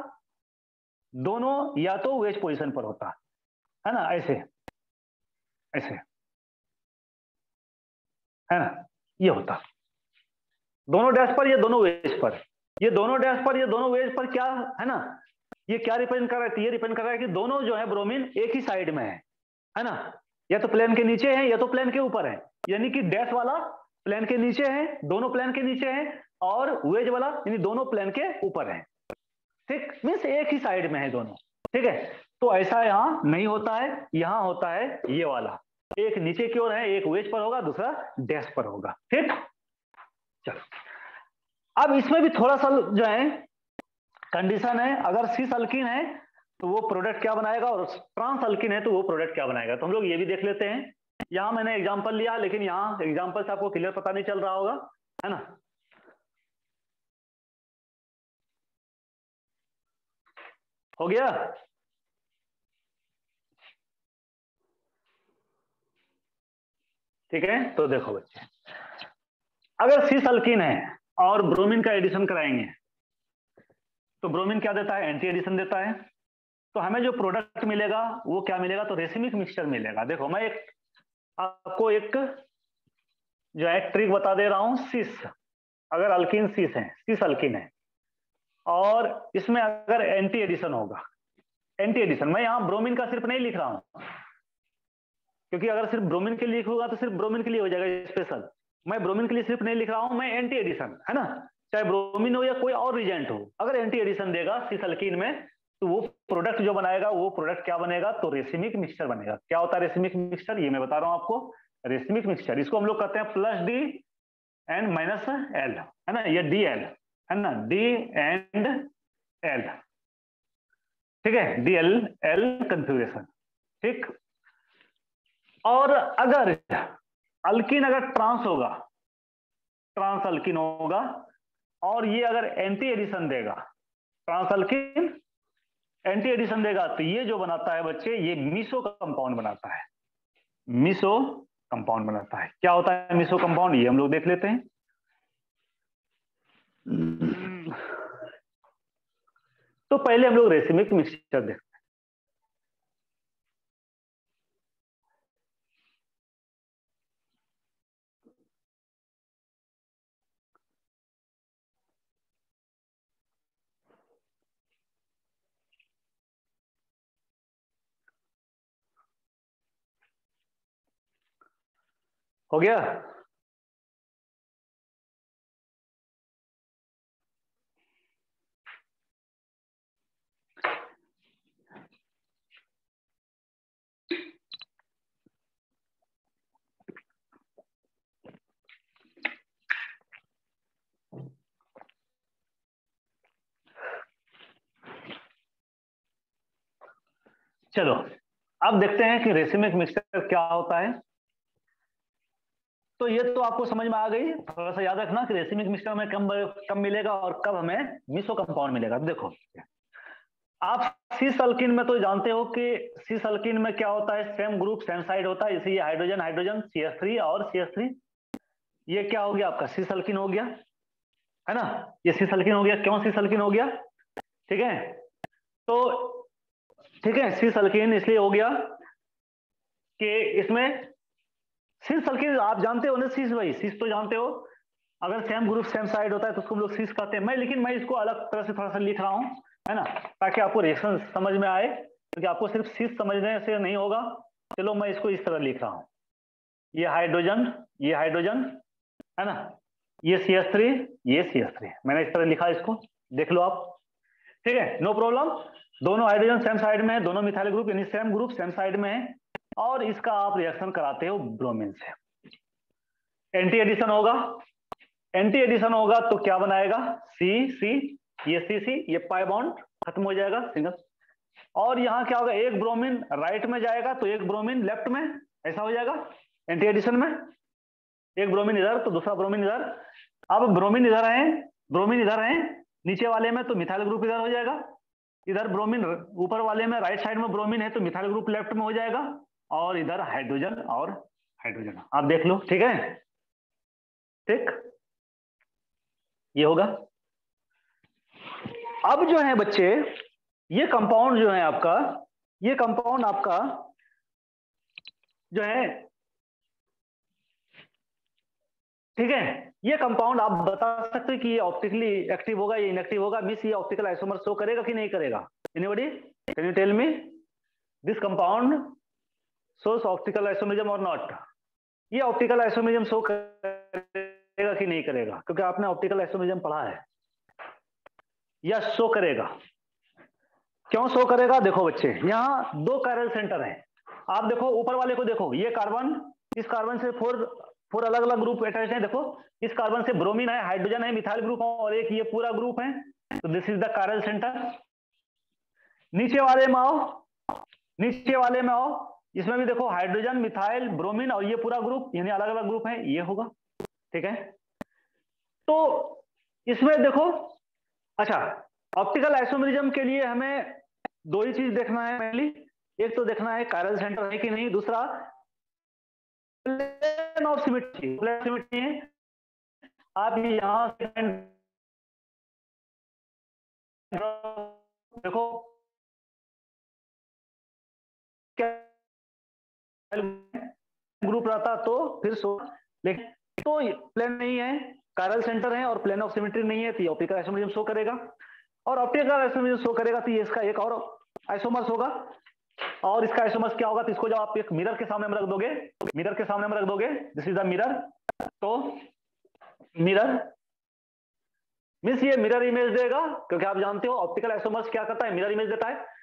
दोनों या तो वेज पोजीशन पर होता, है ना, ऐसे ऐसे, है ना, ये होता दोनों डैश पर, ये दोनों वेज पर, ये दोनों डैश पर, ये दोनों वेज पर, क्या है ना, ये क्या रिप्रेजेंट कर रहा है, ये रिप्रेजेंट कर रहा है कि दोनों जो है ब्रोमीन एक ही साइड में है ना, या तो प्लेन के नीचे है या तो प्लेन के ऊपर है, यानी कि डैश वाला प्लेन के नीचे है, दोनों प्लेन के नीचे है, और वेज वाला यानी दोनों प्लेन के ऊपर है, ठीक, मीन्स एक ही साइड में है दोनों, ठीक है। तो ऐसा यहां नहीं होता है, यहां होता है ये वाला, एक नीचे की ओर है, एक वेज पर होगा, दूसरा डैश पर होगा, ठीक। चलो अब इसमें भी थोड़ा सा जो है कंडीशन है, अगर सिस अल्कीन है तो वो प्रोडक्ट क्या बनाएगा, और ट्रांस अल्कीन है तो वो प्रोडक्ट क्या बनाएगा, तो हम लोग ये भी देख लेते हैं। यहां मैंने एग्जांपल लिया, लेकिन यहां एग्जांपल से आपको क्लियर पता नहीं चल रहा होगा, है ना। हो गया, ठीक है। तो देखो बच्चे, अगर सिस अल्कीन है और ब्रोमीन का एडिशन कराएंगे तो ब्रोमीन क्या देता है, एंटी एडिशन देता है। तो हमें जो प्रोडक्ट मिलेगा वो क्या मिलेगा, तो रेसिमिक मिक्सचर मिलेगा। देखो मैं आपको एक जो है ट्रिक बता दे रहा हूं, सिस, अगर अल्कीन सिस है, सिस अल्कीन है, और इसमें अगर एंटी एडिशन होगा, एंटी एडिशन मैं यहां ब्रोमीन का सिर्फ नहीं लिख रहा हूं, क्योंकि अगर सिर्फ ब्रोमीन के लिए लिखूंगा तो सिर्फ ब्रोमीन के लिए हो जाएगा स्पेशल, मैं ब्रोमीन के लिए सिर्फ नहीं लिख रहा हूं, मैं एंटी एडिशन, है ना, चाहे ब्रोमीन हो या कोई और रिजेंट हो, अगर एंटी एडिशन देगा सिस अल्कीन में तो वो प्रोडक्ट जो बनाएगा वो प्रोडक्ट क्या बनेगा, तो रेसिमिक मिक्सचर बनेगा। क्या होता है रेसिमिक मिक्सचर, ये मैं बता रहा हूं आपको। रेसिमिक मिक्सचर इसको हम लोग कहते हैं plus D and minus L, है ना, ये डी एल है ना, डी एंड एल, ठीक है, डी एल एल कंफ्यूगरेशन, ठीक। और अगर अल्कीन अगर ट्रांस होगा, ट्रांस अल्कीन होगा, और ये अगर एंटी एडिशन देगा, ट्रांस अल्कीन एंटी एडिशन देगा, तो ये जो बनाता है बच्चे, ये मिसो कंपाउंड बनाता है, मिसो कंपाउंड बनाता है। क्या होता है मिसो कंपाउंड, ये हम लोग देख लेते हैं। तो पहले हम लोग रेसिमिक मिक्सचर देखते हैं। हो गया, चलो अब देखते हैं कि रेसिमिक मिक्सचर क्या होता है। तो ये तो आपको समझ में आ गई, थोड़ा सा याद रखना कि रेसिमिक मिक्सचर में कब मिलेगा और कब हमें मिसो कंपाउंड मिलेगा। तो देखो आप सीस अल्किन में तो जानते हो कि सीस अल्किन में क्या होता है, सेम ग्रुप सेम साइड होता है, इसे हाइड्रोजन हाइड्रोजन CH3 और CH3, ये क्या हो गया आपका सीस अल्किन हो गया, है ना। ये सीस अल्किन हो गया, क्यों सीस अल्किन हो गया, ठीक है। तो ठीक है, सीस अल्किन इसलिए हो गया कि इसमें सीस अल्किन आप जानते हो ना, सीस भाई, सीस तो जानते हो, अगर सेम ग्रुप सेम साइड होता है तो उसको हम लोग सीस कहते हैं। लेकिन मैं इसको अलग तरह से थोड़ा सा लिख रहा हूं, है ना, ताकि आपको रिएक्शन समझ में आए, क्योंकि आपको सिर्फ सीस समझने से नहीं होगा। चलो मैं इसको इस तरह लिख रहा हूं, ये हाइड्रोजन, ये हाइड्रोजन, है ना, ये CH3, ये CH3, मैंने इस तरह लिखा, इसको देख लो आप, ठीक है, नो प्रॉब्लम। दोनों हाइड्रोजन सेम साइड में है, दोनों मिथाइल ग्रुप यानी सेम ग्रुप सेम साइड में है, और इसका आप रिएक्शन कराते हो ब्रोमीन से। एंटी एडिशन होगा, एंटी एडिशन होगा तो क्या बनाएगा, सी सी, ये सी सी, ये पाई बॉन्ड खत्म हो जाएगा सिंगल, और यहां क्या होगा, एक ब्रोमीन राइट में जाएगा तो एक ब्रोमीन लेफ्ट में, ऐसा हो जाएगा एंटी एडिशन में, एक ब्रोमीन इधर तो दूसरा ब्रोमीन इधर। अब ब्रोमीन इधर है, ब्रोमीन इधर है नीचे वाले में, तो मिथाइल ग्रुप इधर हो जाएगा, इधर ब्रोमीन ऊपर वाले में राइट साइड में ब्रोमीन है तो मिथाइल ग्रुप लेफ्ट में हो जाएगा, और इधर हाइड्रोजन और हाइड्रोजन, आप देख लो, ठीक है, ठीक, ये होगा। अब जो है बच्चे, ये कंपाउंड जो है आपका, ये कंपाउंड आपका जो है, ठीक है, ये कंपाउंड आप बता सकते हो कि ये ऑप्टिकली एक्टिव होगा, ये इनएक्टिव होगा, मींस ये ऑप्टिकल आइसोमर शो करेगा कि नहीं करेगा, anybody can you tell me this compound shows optical isomerism और नॉट, ये ऑप्टिकल आइसोमरिज्म शो करेगा कि नहीं करेगा, क्योंकि आपने ऑप्टिकल आइसोमरिज्म पढ़ा है, या शो करेगा, क्यों शो करेगा, देखो बच्चे यहाँ दो कायरल सेंटर हैं, आप देखो ऊपर वाले को देखो, ये कार्बन, इस कार्बन से फोर फोर अलग अलग ग्रुप अटैच हैं, देखो इस कार्बन से ब्रोमीन है, हाइड्रोजन है, मिथाइल ग्रुप और एक ये पूरा ग्रुप है, तो this is the chiral centre. नीचे वाले में आओ, नीचे वाले में आओ, इसमें भी देखो हाइड्रोजन मिथाइल ब्रोमीन और ये पूरा ग्रुप, यानी अलग अलग ग्रुप है, ये होगा, ठीक है। तो इसमें देखो, अच्छा, ऑप्टिकल आइसोमेरिज्म के लिए हमें दो ही चीज देखना है मेनली, एक तो देखना है कायरल सेंटर है कि नहीं, दूसरा plane of symmetry, plane symmetry है, आप यहां से देखो क्या ग्रुप रहता तो फिर सो, लेकिन तो प्लेन नहीं है, कायरल सेंटर है और प्लेन ऑफ सिमेट्री नहीं है, तो ऑप्टिकल आइसोमेरिज्म शो करेगा, और ऑप्टिकल आइसोमेरिज्म शो करेगा तो ये इसका एक और आइसोमर्स होगा, और इसका आइसोमर्स क्या होगा, तो इसको जब आप एक मिरर के सामने में रख दोगे, मिरर के सामने में रख दोगे, दिस इज द मिरर, तो मिरर मीन्स ये मिरर इमेज देगा, क्योंकि आप जानते हो ऑप्टिकल आइसोमर्स क्या करता है, मिरर इमेज देता है।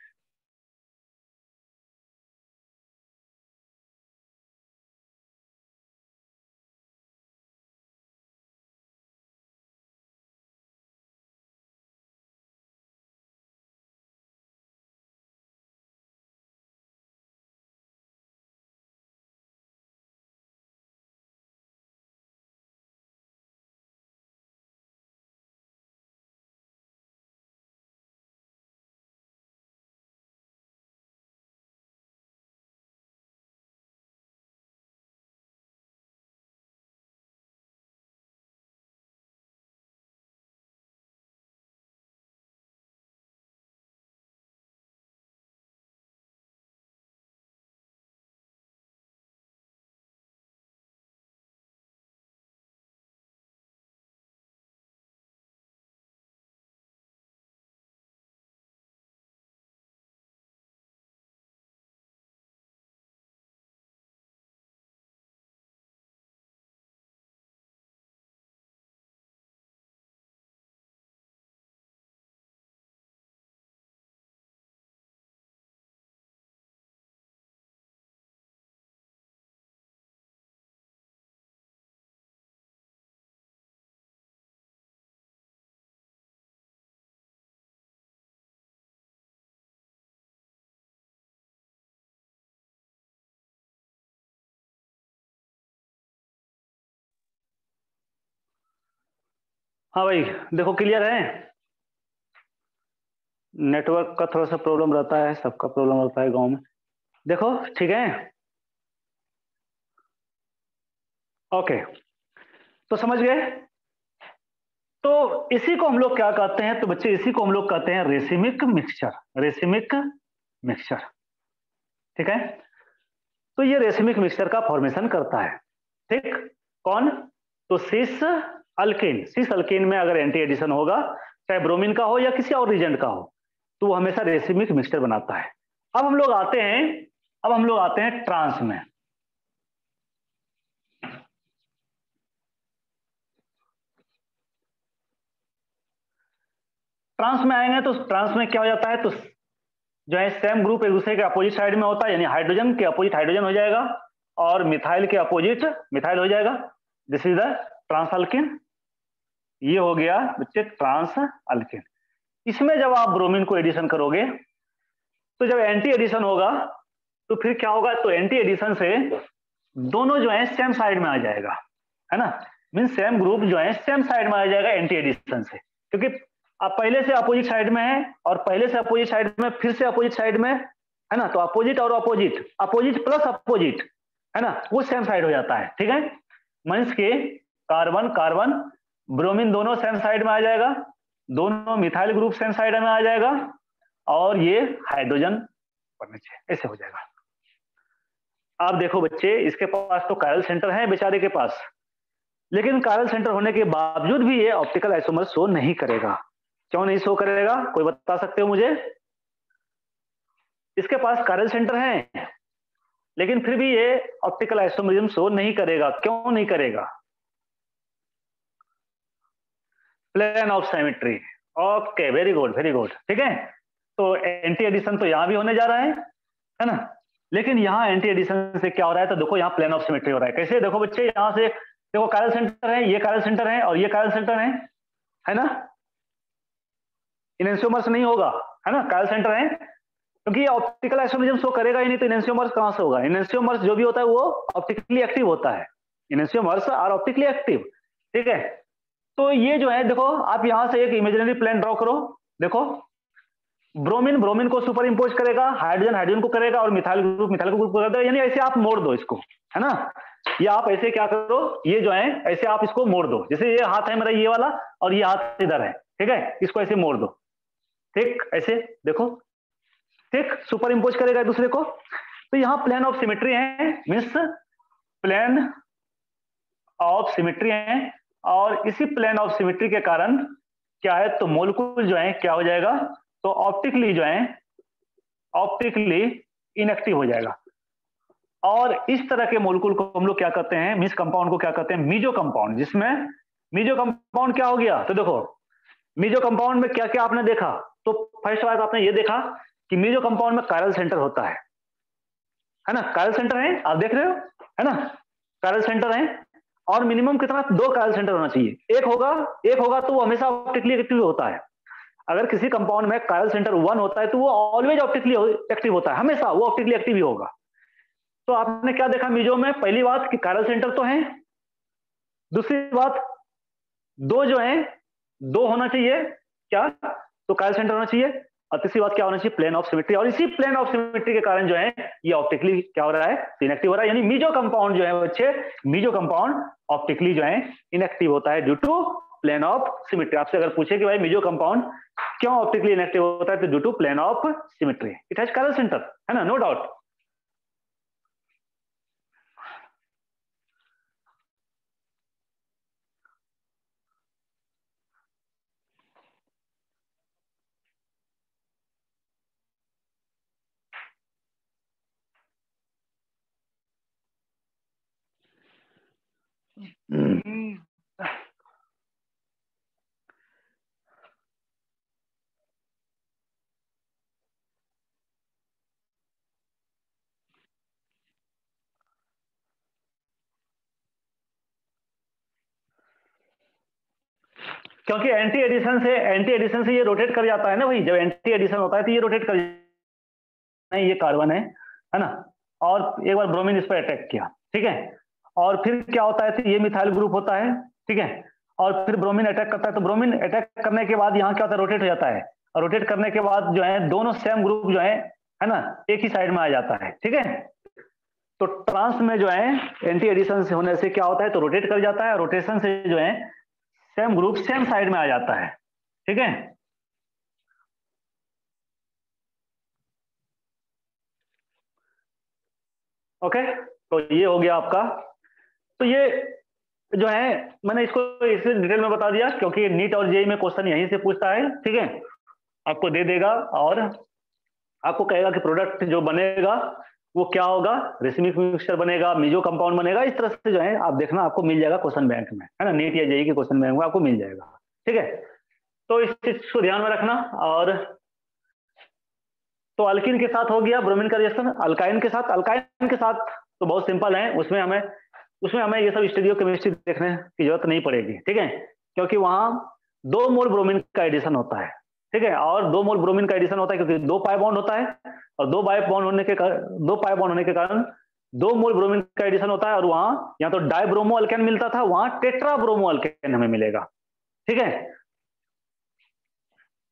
हाँ भाई, देखो क्लियर है, नेटवर्क का थोड़ा सा प्रॉब्लम रहता है, सबका प्रॉब्लम रहता है गांव में। देखो ठीक है, ओके, तो समझ गए। तो इसी को हम लोग क्या कहते हैं, तो बच्चे इसी को हम लोग कहते हैं रेसिमिक मिक्सचर, रेसिमिक मिक्सचर, ठीक है। तो ये रेसिमिक मिक्सचर का फॉर्मेशन करता है, ठीक। कौन? तो सिस अल्किन, सिस अल्किन में अगर एंटी एडिशन होगा, चाहे ब्रोमीन का हो या किसी और रीजेंट का हो, तो वो हमेशा रेसिमिक मिक्सचर बनाता है। अब हम लोग आते हैं, अब हम लोग आते हैं ट्रांस में। ट्रांस में आएंगे तो ट्रांस में क्या हो जाता है, तो जो है सेम ग्रुप एक दूसरे के अपोजिट साइड में होता है, यानी हाइड्रोजन के अपोजिट हाइड्रोजन हो जाएगा और मिथाइल के अपोजिट मिथाइल हो जाएगा। This is the trans alkene. ये हो गया बच्चे ट्रांस अल्किन। इसमें जब आप ब्रोमीन को एडिशन करोगे, तो जब एंटी एडिशन होगा तो फिर क्या होगा, तो एंटी एडिशन से दोनों जो है सेम साइड में आ जाएगा, है ना। मीन सेम ग्रुप जो है सेम साइड में आ जाएगा एंटी एडिशन से, क्योंकि आप पहले से अपोजिट साइड में है और पहले से अपोजिट साइड में फिर से अपोजिट साइड में, है ना। तो अपोजिट और अपोजिट, अपोजिट प्लस अपोजिट, है ना, वो सेम साइड हो जाता है, ठीक है। मीन्स के कार्बन कार्बन ब्रोमीन दोनों सेम साइड में आ जाएगा, दोनों मिथाइल ग्रुप सेम साइड में आ जाएगा और ये हाइड्रोजन पर नीचे ऐसे हो जाएगा। आप देखो बच्चे, इसके पास तो कायरल सेंटर है बेचारे के पास, लेकिन कायरल सेंटर होने के बावजूद भी ये ऑप्टिकल आइसोमर शो नहीं करेगा। क्यों नहीं शो करेगा, कोई बता सकते हो मुझे? इसके पास कायरल सेंटर है लेकिन फिर भी ये ऑप्टिकल आइसोमरिज्म शो नहीं करेगा। क्यों नहीं करेगा? Plane of symmetry. Okay, very good very good, ठीक है। तो एंटी एडिशन तो यहां भी होने जा रहा है ना, लेकिन यहां एंटी एडिशन से क्या हो रहा है, तो देखो यहां प्लेन ऑफ सिमेट्री हो रहा है। कैसे? देखो बच्चे, यहां से देखो कायरल सेंटर है, ये कायरल सेंटर है और ये कायरल सेंटर है ना। इनेंशियोमर्स नहीं होगा, है ना, कायरल सेंटर है, क्योंकि ऑप्टिकल आइसोमरिज्म शो करेगा ही नहीं, तो इनेंशियोमर्स कहां से होगा? इनेंशियोमर्स जो भी होता है वो ऑप्टिकली एक्टिव होता है, इनेंशियोमर्स आर ऑप्टिकली एक्टिव, ठीक है। तो ये जो है देखो, आप यहां से एक इमेजिनरी प्लेन ड्रॉ करो, देखो ब्रोमीन ब्रोमीन को सुपर इंपोज करेगा, हाइड्रोजन हाइड्रोजन को करेगा और मिथाइल ग्रुप को कर देगा, यानी ऐसे आप मोड़ दो इसको, है ना। ये आप ऐसे क्या करो, ये जो है ऐसे आप इसको मोड़ दो, जैसे ये हाथ है मेरा ये वाला और ये हाथ इधर है, ठीक है, इसको ऐसे मोड़ दो, ठीक, ऐसे देखो, ठीक, सुपर इंपोज करेगा एक दूसरे को। तो यहां प्लेन ऑफ सिमेट्री है, मीन्स प्लेन ऑफ सिमेट्री है, और इसी प्लेन ऑफ सिमेट्री के कारण क्या है, तो मोलिक्यूल जो है क्या हो जाएगा, तो ऑप्टिकली जो है ऑप्टिकली इनएक्टिव हो जाएगा। और इस तरह के मोलिक्यूल को हम लोग क्या कहते हैं, मिस कंपाउंड को क्या कहते हैं, मीजो कंपाउंड। जिसमें मीजो कंपाउंड क्या हो गया, तो देखो मीजो कंपाउंड में क्या क्या आपने देखा, तो फर्स्ट बात आपने ये देखा कि मीजो कंपाउंड में कायरल सेंटर होता है ना, कायरल सेंटर है, आप देख रहे हो, है ना, कायरल सेंटर है, और मिनिमम कितना, 2 कायरल सेंटर होना चाहिए। एक होगा तो वो हमेशा ऑप्टिकली एक्टिव होता है। अगर किसी कंपाउंड में कायरल सेंटर 1 होता है तो वो ऑलवेज ऑप्टिकली एक्टिव होता है, हमेशा वो ऑप्टिकली एक्टिव ही होगा। तो आपने क्या देखा मीजो में, पहली बात कि कायरल सेंटर तो है, दूसरी बात 2 जो है 2 होना चाहिए, क्या, तो कायरल सेंटर होना चाहिए, और तीसरी बात क्या होना चाहिए, प्लेन ऑफ सिमेट्री। और इसी प्लेन ऑफ सिमेट्री के कारण जो है ये ऑप्टिकली क्या हो रहा है, इनएक्टिव हो रहा है। यानी मीजो कंपाउंड जो है बच्चे, मीजो कंपाउंड ऑप्टिकली जो है इनएक्टिव होता है due to plane of symmetry. आपसे अगर पूछे कि भाई मीजो कंपाउंड क्यों ऑप्टिकली इनएक्टिव होता है, तो due to plane of symmetry, it has chiral centre, है ना, नो डाउट। क्योंकि एंटी एडिशन से ये रोटेट कर जाता है ना भाई, जब एंटी एडिशन होता है तो ये रोटेट कर जाता है, ये कार्बन है ना, और एक बार ब्रोमीन इस पर अटैक किया, ठीक है, और फिर क्या होता है, तो ये मिथाइल ग्रुप होता है, ठीक है, और फिर ब्रोमीन अटैक करता है, तो ब्रोमीन अटैक करने के बाद यहाँ क्या होता है, रोटेट हो जाता है, और रोटेट करने के बाद जो है दोनों सेम ग्रुप जो है ना, एक ही साइड में आ जाता है। ठीक है, तो ट्रांस में जो है एंटी एडिशन से होने से क्या होता है, तो रोटेट कर जाता है, रोटेशन से जो है सेम ग्रुप सेम साइड में आ जाता है। ठीक है, ओके, तो ये हो गया आपका। तो ये जो है मैंने इसको इसे डिटेल में बता दिया क्योंकि नीट और जेई में क्वेश्चन यहीं से पूछता है। ठीक है, आपको दे देगा और आपको कहेगा कि प्रोडक्ट जो बनेगा वो क्या होगा, रेसिमिक मिक्सचर बनेगा, मीजो कंपाउंड बनेगा, इस तरह से जो है आप देखना, आपको मिल जाएगा क्वेश्चन बैंक में, है ना, नीट या जेई के क्वेश्चन बैंक में आपको मिल जाएगा। ठीक है, तो इस चीज को ध्यान में रखना। और तो अल्किन के साथ हो गया ब्रोमीन का रिएक्शन, अल्काइन के साथ तो बहुत सिंपल है, उसमें हमें ये सब स्टीरियो केमिस्ट्री देखने की जरूरत नहीं पड़ेगी। ठीक है, क्योंकि वहां 2 मोल ब्रोमीन का एडिशन होता है। ठीक है, और 2 मोल ब्रोमीन का एडिशन होता है क्योंकि 2 पाई बॉन्ड होता है, और 2 पाई बॉन्ड होने के कारण 2 मोल ब्रोमीन का एडिशन होता है, और वहां या तो डाइब्रोमो अल्केन मिलता था, वहां टेट्रा ब्रोमो अल्केन हमें मिलेगा। ठीक है,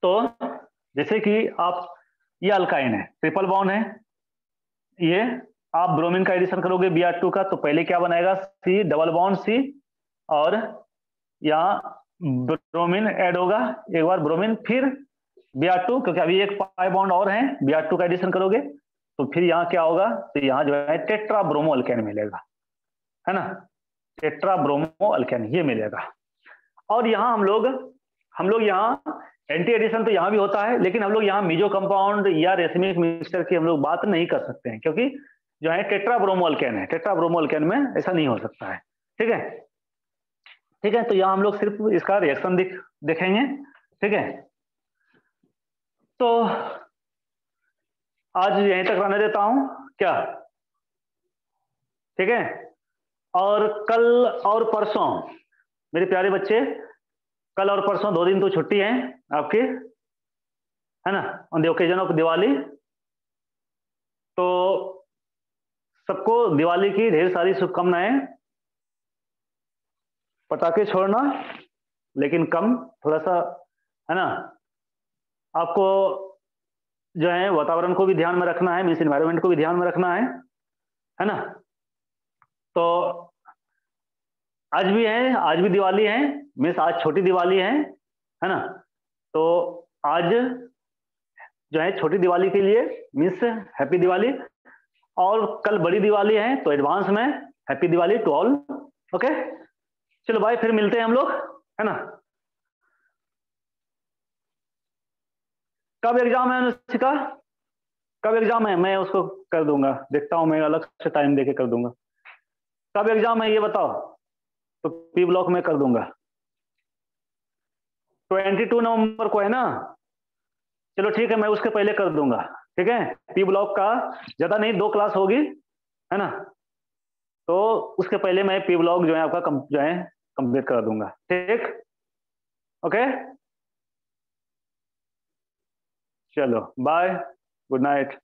तो जैसे कि आप, ये अल्काइन है, ट्रिपल बॉन्ड है, ये आप ब्रोमीन का एडिशन करोगे Br2 का, तो पहले क्या बनाएगा, C डबल बॉन्ड C, और यहाँ ब्रोमीन ऐड होगा, एक बार ब्रोमीन, फिर Br2, क्योंकि अभी एक पाई बॉन्ड और है, Br2 का एडिशन करोगे तो फिर यहाँ क्या होगा, तो यहाँ जो है टेट्रा ब्रोमो अल्केन मिलेगा, है ना, टेट्रा ब्रोमो अल्केन ये मिलेगा। और यहाँ हम लोग यहाँ एंटी एडिशन तो यहाँ भी होता है, लेकिन हम लोग यहाँ मीजो कंपाउंड या रेसिमिक मिक्सचर की हम लोग बात नहीं कर सकते हैं, क्योंकि जो है टेट्रा ब्रोमो अल्केन है, टेट्रा ब्रोमो अल्केन में ऐसा नहीं हो सकता है। ठीक है, ठीक है, तो यहाँ हम लोग सिर्फ इसका रिएक्शन देखेंगे। ठीक है, तो आज यहीं तक रहने देता हूं क्या, ठीक है, और कल और परसों मेरे प्यारे बच्चे, कल और परसों 2 दिन तो छुट्टी है आपकी, है ना, on the occasion of Diwali. तो सबको दिवाली की ढेर सारी शुभकामनाएं। पटाखे छोड़ना लेकिन कम, थोड़ा सा, है ना, आपको जो है वातावरण को भी ध्यान में रखना है, मीन्स एनवायरनमेंट को भी ध्यान में रखना है ना। तो आज भी है, आज भी दिवाली है, मीन्स आज छोटी दिवाली है ना। तो आज जो है छोटी दिवाली के लिए मीन्स हैप्पी दिवाली, और कल बड़ी दिवाली है, तो एडवांस में happy Diwali to all. Okay, चलो भाई, फिर मिलते हैं हम लोग, है ना। कब एग्जाम है अनुष्का, कब एग्जाम है, मैं उसको कर दूंगा, देखता हूं, मैं अलग से टाइम देके कर दूंगा। कब एग्जाम है ये बताओ, तो पी ब्लॉक में कर दूंगा। 22 नवंबर को है ना, चलो ठीक है, मैं उसके पहले कर दूंगा। ठीक है, पी ब्लॉक का ज्यादा नहीं, 2 क्लास होगी, है ना, तो उसके पहले मैं पी ब्लॉक जो है आपका जो है कंप्लीट करा दूंगा। ठीक, ओके, चलो बाय, गुड नाइट।